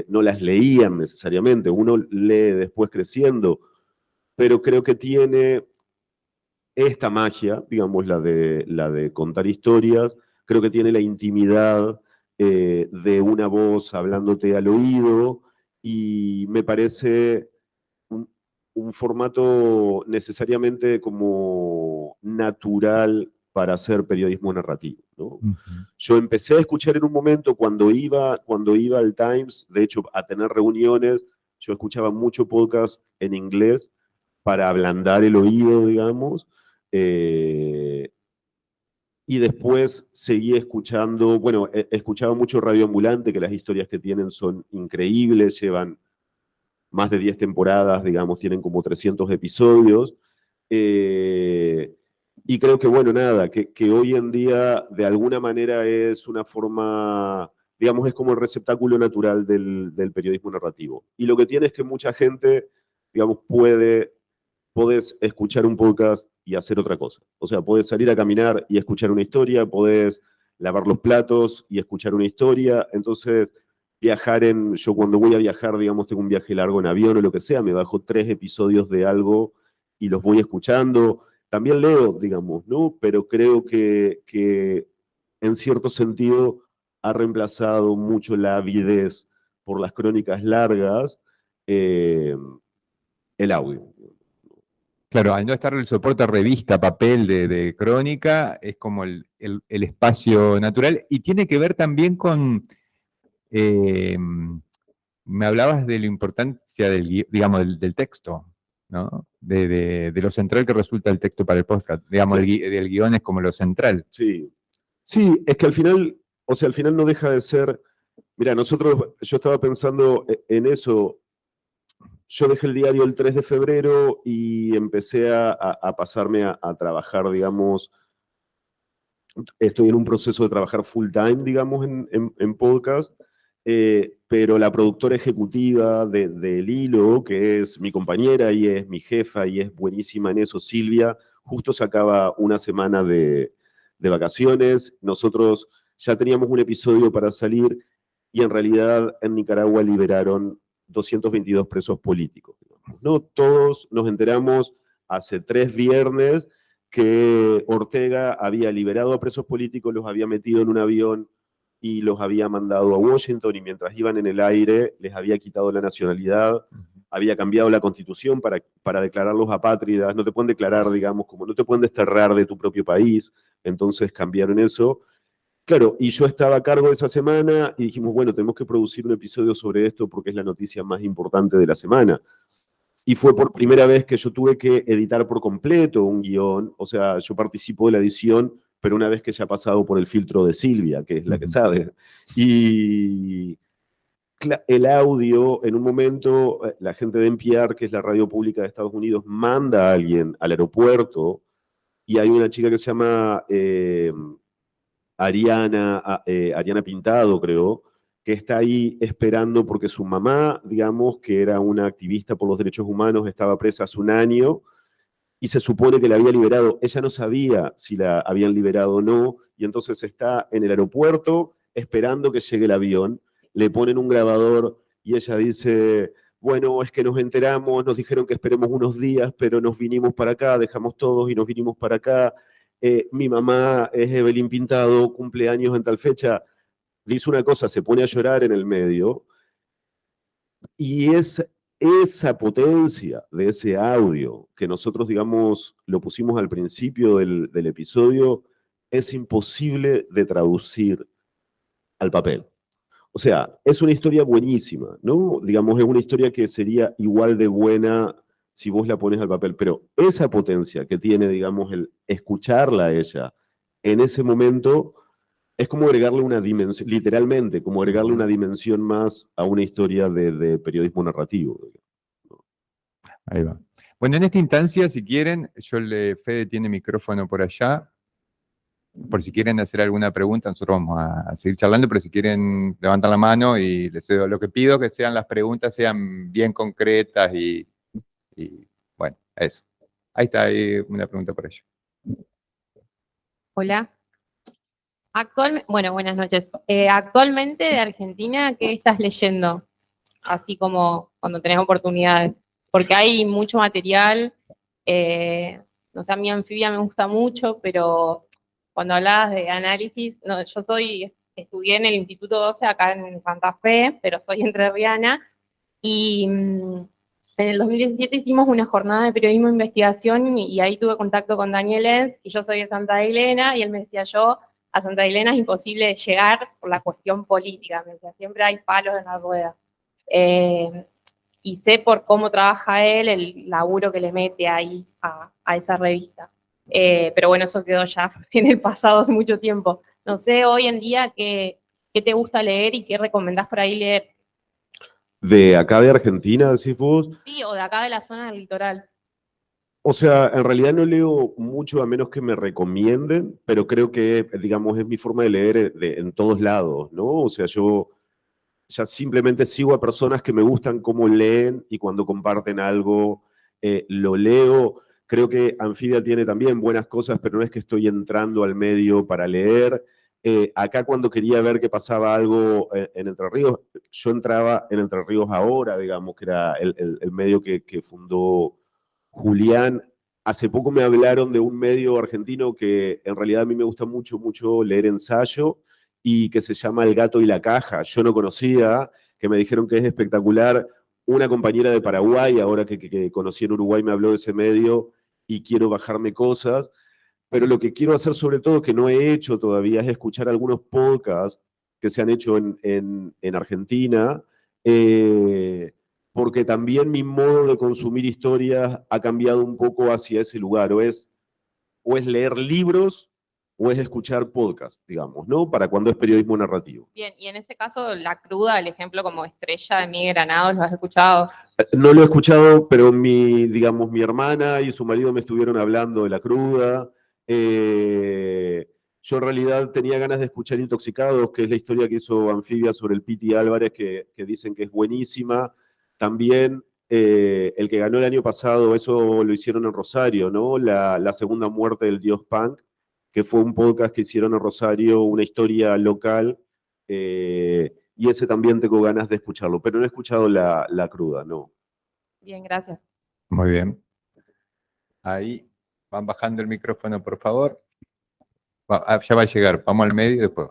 No las leían necesariamente, uno lee después creciendo, pero creo que tiene esta magia, digamos, la de contar historias, creo que tiene la intimidad de una voz hablándote al oído, y me parece un formato necesariamente como natural para hacer periodismo narrativo, ¿no? Yo empecé a escuchar en un momento cuando iba al Times, de hecho, a tener reuniones, yo escuchaba mucho podcast en inglés para ablandar el oído, digamos, y después seguí escuchando, bueno, escuchaba mucho Radio Ambulante, que las historias que tienen son increíbles, llevan más de 10 temporadas, digamos, tienen como 300 episodios. Y creo que, bueno, nada, que hoy en día de alguna manera es una forma, digamos, es como el receptáculo natural del periodismo narrativo. Y lo que tiene es que mucha gente, digamos, podés escuchar un podcast y hacer otra cosa. O sea, podés salir a caminar y escuchar una historia, podés lavar los platos y escuchar una historia. Entonces, yo cuando voy a viajar, digamos, tengo un viaje largo en avión o lo que sea, me bajo 3 episodios de algo y los voy escuchando. También leo, digamos, ¿no? Pero creo que en cierto sentido ha reemplazado mucho la avidez por las crónicas largas, el audio. Claro, al no estar el soporte revista, papel de crónica, es como el espacio natural, y tiene que ver también con, me hablabas de la importancia del texto, ¿no? De lo central que resulta el texto para el podcast, digamos, Sí. del guión es como lo central. Sí, sí, es que al final, o sea, al final no deja de ser, mira, yo estaba pensando en eso. Yo dejé el diario el 3 de febrero y empecé a pasarme a trabajar, digamos, estoy en un proceso de trabajar full time, digamos, en podcast, pero la productora ejecutiva del Hilo, que es mi compañera y es mi jefa y es buenísima en eso, Silvia, justo sacaba una semana de vacaciones. Nosotros ya teníamos un episodio para salir y en realidad en Nicaragua liberaron 222 presos políticos. ¿No? Todos nos enteramos hace 3 viernes que Ortega había liberado a presos políticos, los había metido en un avión y los había mandado a Washington, y mientras iban en el aire les había quitado la nacionalidad, había cambiado la constitución para declararlos apátridas. No te pueden declarar, digamos, como no te pueden desterrar de tu propio país, entonces cambiaron eso. Claro, y yo estaba a cargo de esa semana y dijimos, bueno, tenemos que producir un episodio sobre esto porque es la noticia más importante de la semana. Y fue por primera vez que yo tuve que editar por completo un guión. O sea, yo participo de la edición, pero una vez que ya ha pasado por el filtro de Silvia, que es la que sabe. Y el audio, en un momento, la gente de NPR, que es la radio pública de Estados Unidos, manda a alguien al aeropuerto, y hay una chica que se llama Ariana Pintado, creo, que está ahí esperando porque su mamá, digamos, que era una activista por los derechos humanos, estaba presa hace un año y se supone que la había liberado. Ella no sabía si la habían liberado o no, y entonces está en el aeropuerto esperando que llegue el avión. Le ponen un grabador y ella dice, bueno, es que nos enteramos, nos dijeron que esperemos unos días, pero nos vinimos para acá, dejamos todos y nos vinimos para acá. Mi mamá es Evelyn Pintado, cumpleaños en tal fecha. Dice una cosa, se pone a llorar en el medio, y es esa potencia de ese audio que nosotros, digamos, lo pusimos al principio del episodio, es imposible de traducir al papel. O sea, es una historia buenísima, ¿no? Digamos, es una historia que sería igual de buena si vos la pones al papel, pero esa potencia que tiene, digamos, el escucharla a ella en ese momento es como agregarle una dimensión, literalmente, como agregarle una dimensión más a una historia de periodismo narrativo. Ahí va. Bueno, en esta instancia, si quieren, Fede tiene micrófono por allá, por si quieren hacer alguna pregunta, nosotros vamos a seguir charlando, pero si quieren levantar la mano y les cedo. Lo que pido que sean las preguntas, sean bien concretas y bueno, eso. Ahí está, hay una pregunta por allá. Hola. Bueno, buenas noches. Actualmente de Argentina, ¿qué estás leyendo? Así como cuando tenés oportunidades. Porque hay mucho material. No sé, a mí Anfibia me gusta mucho, pero cuando hablabas de análisis, no, estudié en el Instituto 12 acá en Santa Fe, pero soy entrerriana. Y en el 2017 hicimos una jornada de periodismo de investigación y ahí tuve contacto con Daniel Enz, y yo soy de Santa Elena, y él me decía, a Santa Elena es imposible llegar por la cuestión política, me decía, siempre hay palos en la rueda. Y sé por cómo trabaja él, el laburo que le mete ahí a esa revista. Pero bueno, eso quedó ya en el pasado hace mucho tiempo. No sé, hoy en día, ¿qué te gusta leer y qué recomendás por ahí leer? ¿De acá de Argentina, decís vos? Sí, o de acá de la zona del litoral. O sea, en realidad no leo mucho a menos que me recomienden, pero creo que, digamos, es mi forma de leer en todos lados, ¿no? O sea, yo ya simplemente sigo a personas que me gustan cómo leen y cuando comparten algo lo leo. Creo que Anfibia tiene también buenas cosas, pero no es que estoy entrando al medio para leer. Acá cuando quería ver que pasaba algo en Entre Ríos, yo entraba en Entre Ríos Ahora, digamos, que era el medio que fundó Julián. Hace poco me hablaron de un medio argentino que en realidad a mí me gusta mucho, mucho leer ensayo y que se llama El Gato y la Caja. Yo no conocía, que me dijeron que es espectacular. Una compañera de Paraguay, ahora que conocí en Uruguay, me habló de ese medio y quiero bajarme cosas. Pero lo que quiero hacer sobre todo, que no he hecho todavía, es escuchar algunos podcasts que se han hecho en Argentina, porque también mi modo de consumir historias ha cambiado un poco hacia ese lugar, o es leer libros o es escuchar podcast, digamos, ¿no? Para cuando es periodismo narrativo. Bien, y en ese caso, La Cruda, el ejemplo como estrella de Miguel Granados, ¿lo has escuchado? No lo he escuchado, pero digamos, mi hermana y su marido me estuvieron hablando de La Cruda. Yo en realidad tenía ganas de escuchar Intoxicados, que es la historia que hizo Anfibia sobre el Piti Álvarez, que dicen que es buenísima. También el que ganó el año pasado, eso lo hicieron en Rosario, ¿no? La segunda muerte del dios punk, que fue un podcast que hicieron en Rosario, una historia local, y ese también tengo ganas de escucharlo, pero no he escuchado la Cruda, no. Bien, gracias. Muy bien. Ahí van bajando el micrófono, por favor. Ya va a llegar. Vamos al medio y después.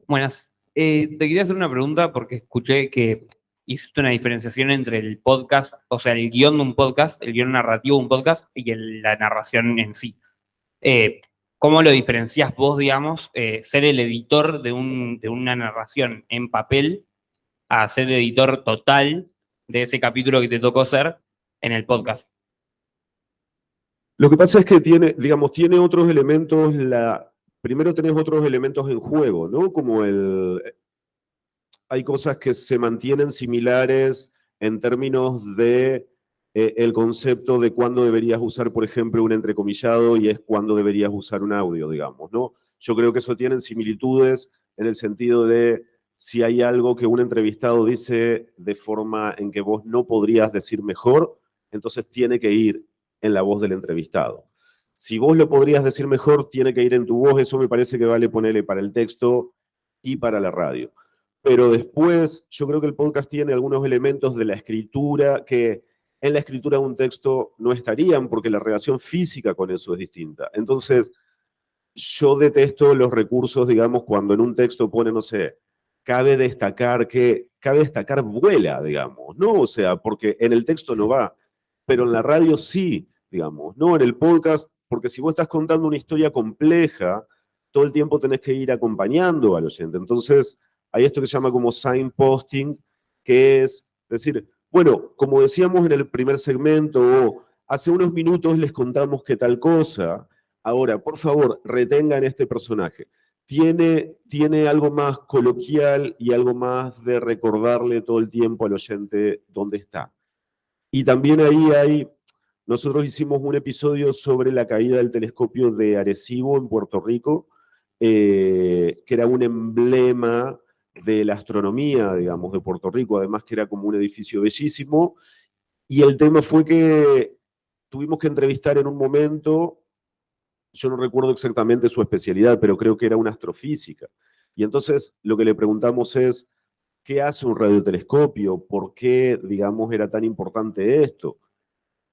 Buenas. Te quería hacer una pregunta porque escuché que hiciste una diferenciación entre el podcast, o sea, el guión de un podcast, el guión narrativo de un podcast y la narración en sí. ¿Cómo lo diferencias vos, digamos, ser el editor de una narración en papel a ser el editor total de ese capítulo que te tocó ser en el podcast? Lo que pasa es que tiene otros elementos, primero tenés otros elementos en juego, ¿no? Como hay cosas que se mantienen similares en términos de el concepto de cuándo deberías usar, por ejemplo, un entrecomillado y es cuándo deberías usar un audio, digamos, ¿no? Yo creo que eso tienen similitudes en el sentido de si hay algo que un entrevistado dice de forma en que vos no podrías decir mejor, entonces tiene que ir en la voz del entrevistado. Si vos lo podrías decir mejor, tiene que ir en tu voz. Eso me parece que vale ponerle para el texto y para la radio. Pero después, yo creo que el podcast tiene algunos elementos de la escritura que en la escritura de un texto no estarían, porque la relación física con eso es distinta. Entonces, yo detesto los recursos, digamos, cuando en un texto pone, no sé, cabe destacar vuela, digamos, ¿no? O sea, porque en el texto no va, pero en la radio sí, digamos, ¿no? En el podcast, porque si vos estás contando una historia compleja, todo el tiempo tenés que ir acompañando al oyente. Entonces, hay esto que se llama como signposting, que es decir, bueno, como decíamos en el primer segmento, hace unos minutos les contamos que tal cosa, Ahora, por favor, retengan este personaje. Tiene algo más coloquial y algo más de recordarle todo el tiempo al oyente dónde está. Y también nosotros hicimos un episodio sobre la caída del telescopio de Arecibo en Puerto Rico, que era un emblema de la astronomía, digamos, de Puerto Rico, además que era como un edificio bellísimo, y el tema fue que tuvimos que entrevistar en un momento, yo no recuerdo exactamente su especialidad, pero creo que era una astrofísica, y entonces lo que le preguntamos es, ¿qué hace un radiotelescopio? ¿Por qué, digamos, era tan importante esto?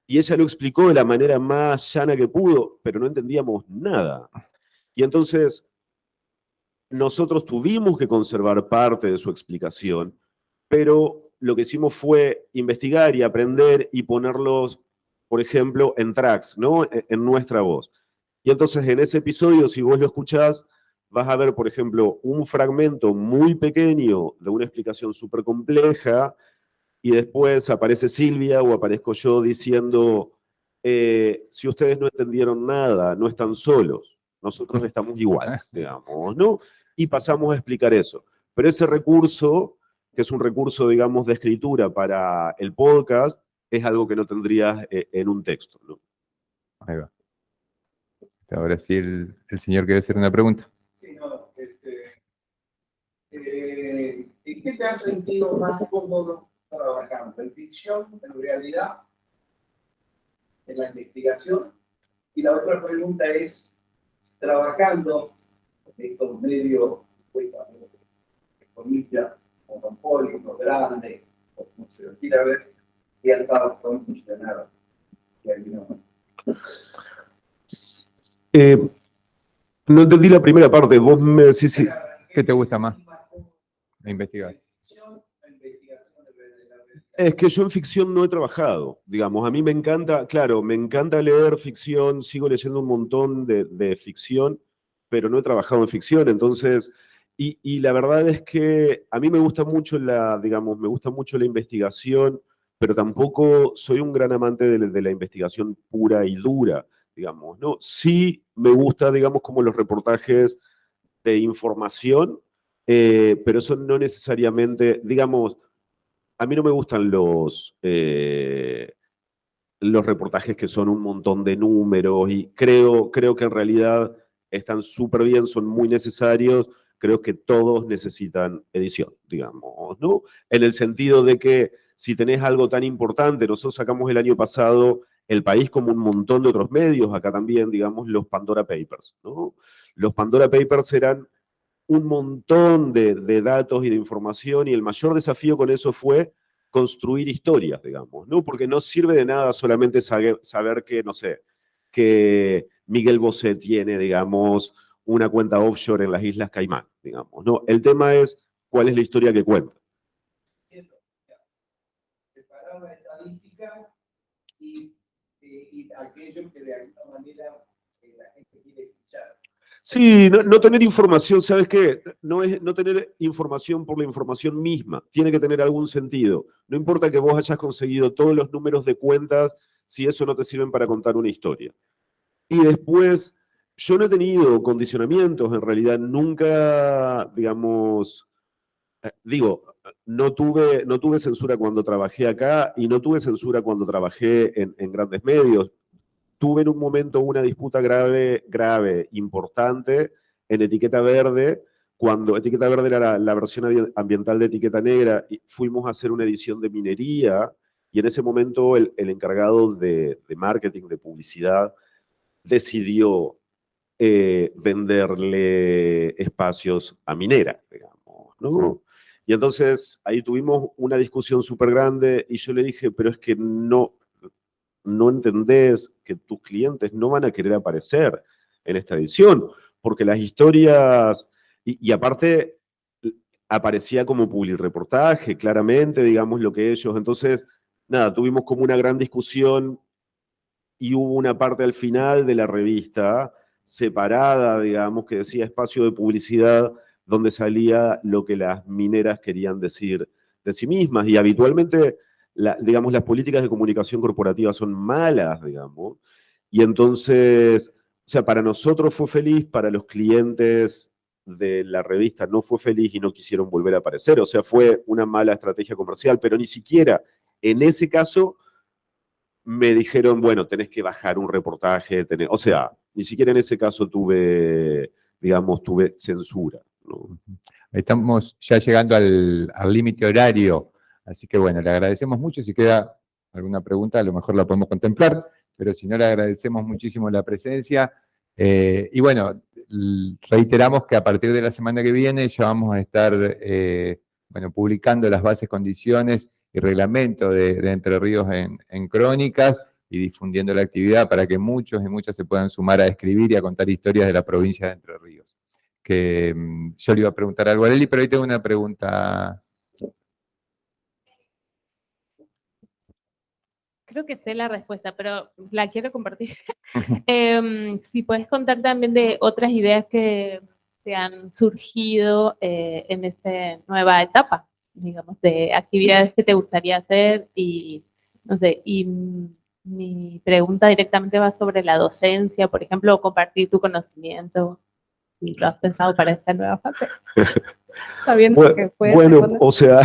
Y ella lo explicó de la manera más llana que pudo, pero no entendíamos nada. Y entonces nosotros tuvimos que conservar parte de su explicación, pero lo que hicimos fue investigar y aprender y ponerlos, por ejemplo, en tracks, ¿no? En nuestra voz. Y entonces en ese episodio, si vos lo escuchás, vas a ver, por ejemplo, un fragmento muy pequeño de una explicación súper compleja, y después aparece Silvia o aparezco yo diciendo, si ustedes no entendieron nada, no están solos, nosotros estamos igual, digamos, ¿no? Y pasamos a explicar eso. Pero ese recurso, que es un recurso, digamos, de escritura para el podcast, es algo que no tendrías en un texto, ¿no? Ahí va. Ahora sí, el señor quiere hacer una pregunta. Sí, no, ¿en qué te has sentido más cómodo trabajando? ¿En ficción, en realidad, en la investigación? Y la otra pregunta es, trabajando en estos medios, pues, de comillas, monopólicos, grandes, o como se lo quiera ver, si han estado con funcionar. No entendí la primera parte, vos me decís si... ¿Qué te gusta más? Investigar. Es que yo en ficción no he trabajado, digamos, a mí me encanta, claro, me encanta leer ficción, sigo leyendo un montón de ficción, pero no he trabajado en ficción, entonces, y la verdad es que a mí me gusta mucho digamos, me gusta mucho la investigación, pero tampoco soy un gran amante de la investigación pura y dura, digamos, ¿no? Sí me gusta, digamos, como los reportajes de información, pero eso no necesariamente, digamos, a mí no me gustan los reportajes que son un montón de números y creo que en realidad están súper bien, son muy necesarios, creo que todos necesitan edición, digamos, ¿no? En el sentido de que si tenés algo tan importante, nosotros sacamos el año pasado El País como un montón de otros medios, acá también, digamos, los Pandora Papers, ¿no? Los Pandora Papers eran un montón de datos y de información y el mayor desafío con eso fue construir historias, digamos, ¿no? Porque no sirve de nada solamente saber que, no sé, que Miguel Bosé tiene, digamos, una cuenta offshore en las Islas Caimán, digamos, ¿no? El tema es cuál es la historia que cuenta. Separar la estadística y aquello que de alguna manera la gente quiere escuchar. Sí, no tener información, ¿sabes qué? No es no tener información por la información misma, tiene que tener algún sentido. No importa que vos hayas conseguido todos los números de cuentas si eso no te sirven para contar una historia. Y después, yo no he tenido condicionamientos, en realidad nunca, digamos, no tuve censura cuando trabajé acá y no tuve censura cuando trabajé en grandes medios. Tuve en un momento una disputa grave, importante, en Etiqueta Verde, cuando Etiqueta Verde era la versión ambiental de Etiqueta Negra, y fuimos a hacer una edición de minería, y en ese momento el encargado de marketing, de publicidad, decidió venderle espacios a Minera, digamos, ¿no? Y entonces ahí tuvimos una discusión súper grande, y yo le dije, pero es que no entendés que tus clientes no van a querer aparecer en esta edición, porque las historias, y aparte aparecía como publireportaje, claramente, digamos lo que ellos, entonces, nada, tuvimos como una gran discusión y hubo una parte al final de la revista separada, digamos, que decía espacio de publicidad, donde salía lo que las mineras querían decir de sí mismas, y habitualmente digamos, las políticas de comunicación corporativa son malas, digamos, y entonces sea, para nosotros fue feliz, para los clientes de la revista no fue feliz y no quisieron volver a aparecer. O sea, fue una mala estrategia comercial, pero ni siquiera en ese caso me dijeron, bueno, tenés que bajar un reportaje. O sea, ni siquiera en ese caso tuve, digamos, tuve censura, ¿no? Estamos ya llegando al límite horario, así que bueno, le agradecemos mucho. Si queda alguna pregunta, a lo mejor la podemos contemplar, pero si no, le agradecemos muchísimo la presencia. Y bueno, reiteramos que a partir de la semana que viene ya vamos a estar bueno, publicando las bases, condiciones y reglamento de Entre Ríos en Crónicas y difundiendo la actividad para que muchos y muchas se puedan sumar a escribir y a contar historias de la provincia de Entre Ríos. Que yo le iba a preguntar algo a Leli, pero hoy tengo una pregunta. Creo que sé la respuesta, pero la quiero compartir. Si puedes contar también de otras ideas que te han surgido en esta nueva etapa, digamos, de actividades que te gustaría hacer y, no sé, y mi pregunta directamente va sobre la docencia, por ejemplo, o compartir tu conocimiento, si lo has pensado para esta nueva fase. Sabiendo que puedes Bueno, responder. o sea,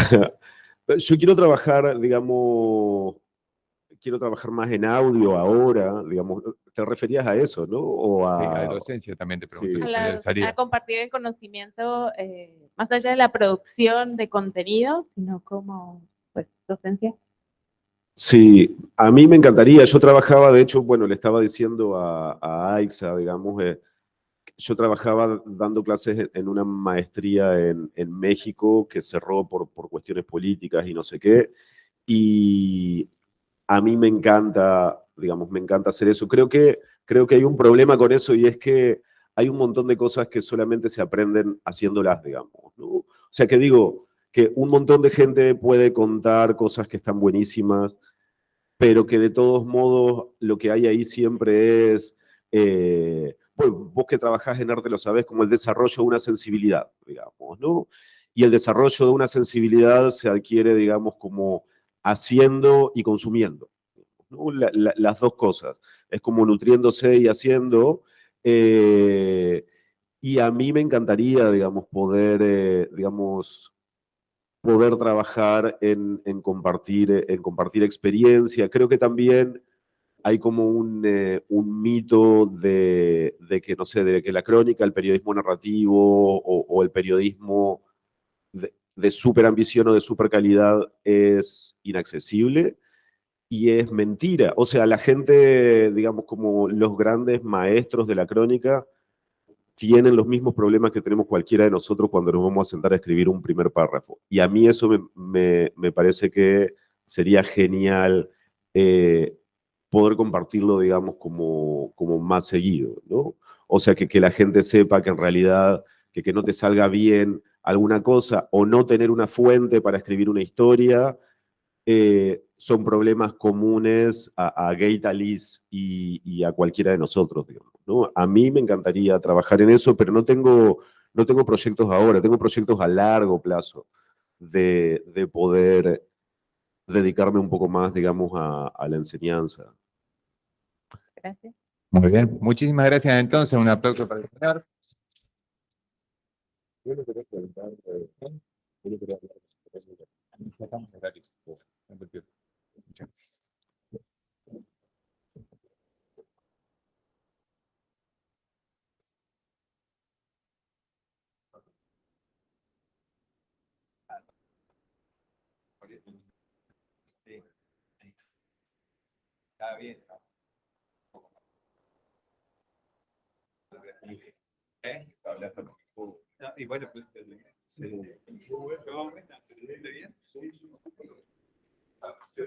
yo quiero trabajar, digamos, quiero trabajar más en audio ahora, digamos, te referías a eso, ¿no? O Sí, a a... docencia también te pregunto Sí. si te A interesaría. compartir el conocimiento más allá de la producción de contenido, sino como pues, docencia. Sí, a mí me encantaría. Yo trabajaba, de hecho, bueno, le estaba diciendo a Aixa, digamos, yo trabajaba dando clases en una maestría en México que cerró por cuestiones políticas y no sé qué. Y a mí me encanta, digamos, me encanta hacer eso. Creo que hay un problema con eso y es que hay un montón de cosas que solamente se aprenden haciéndolas, digamos, ¿no? O sea, que digo que un montón de gente puede contar cosas que están buenísimas, pero que de todos modos lo que hay ahí siempre es, pues vos que trabajás en arte lo sabés, como el desarrollo de una sensibilidad, digamos, ¿no? Y el desarrollo de una sensibilidad se adquiere, digamos, como haciendo y consumiendo, ¿no? Las dos cosas. Es como nutriéndose y haciendo. Y a mí me encantaría, digamos, poder trabajar en compartir experiencia. Creo que también hay como un mito de que, no sé, de que la crónica, el periodismo narrativo o el periodismo de súper ambición o de súper calidad es inaccesible. Y es mentira. O sea, la gente, digamos, como los grandes maestros de la crónica, tienen los mismos problemas que tenemos cualquiera de nosotros cuando nos vamos a sentar a escribir un primer párrafo. Y a mí eso me parece que sería genial poder compartirlo, digamos, como más seguido, ¿no? O sea, que la gente sepa que en realidad, que no te salga bien alguna cosa o no tener una fuente para escribir una historia, son problemas comunes a Gaita Liz y a cualquiera de nosotros, digamos, ¿no? A mí me encantaría trabajar en eso, pero no tengo proyectos ahora, tengo proyectos a largo plazo de poder dedicarme un poco más, digamos, a la enseñanza. Gracias. Muy bien, muchísimas gracias entonces, un aplauso para el señor. Yo le quería preguntar, yo le quería hablar de eso. Ya estamos en horario. Muchas gracias. Sí, sí. Está bien, ¿no? Hablando con y bueno, pues sí. ¿Se siente bien? Sí. Sí.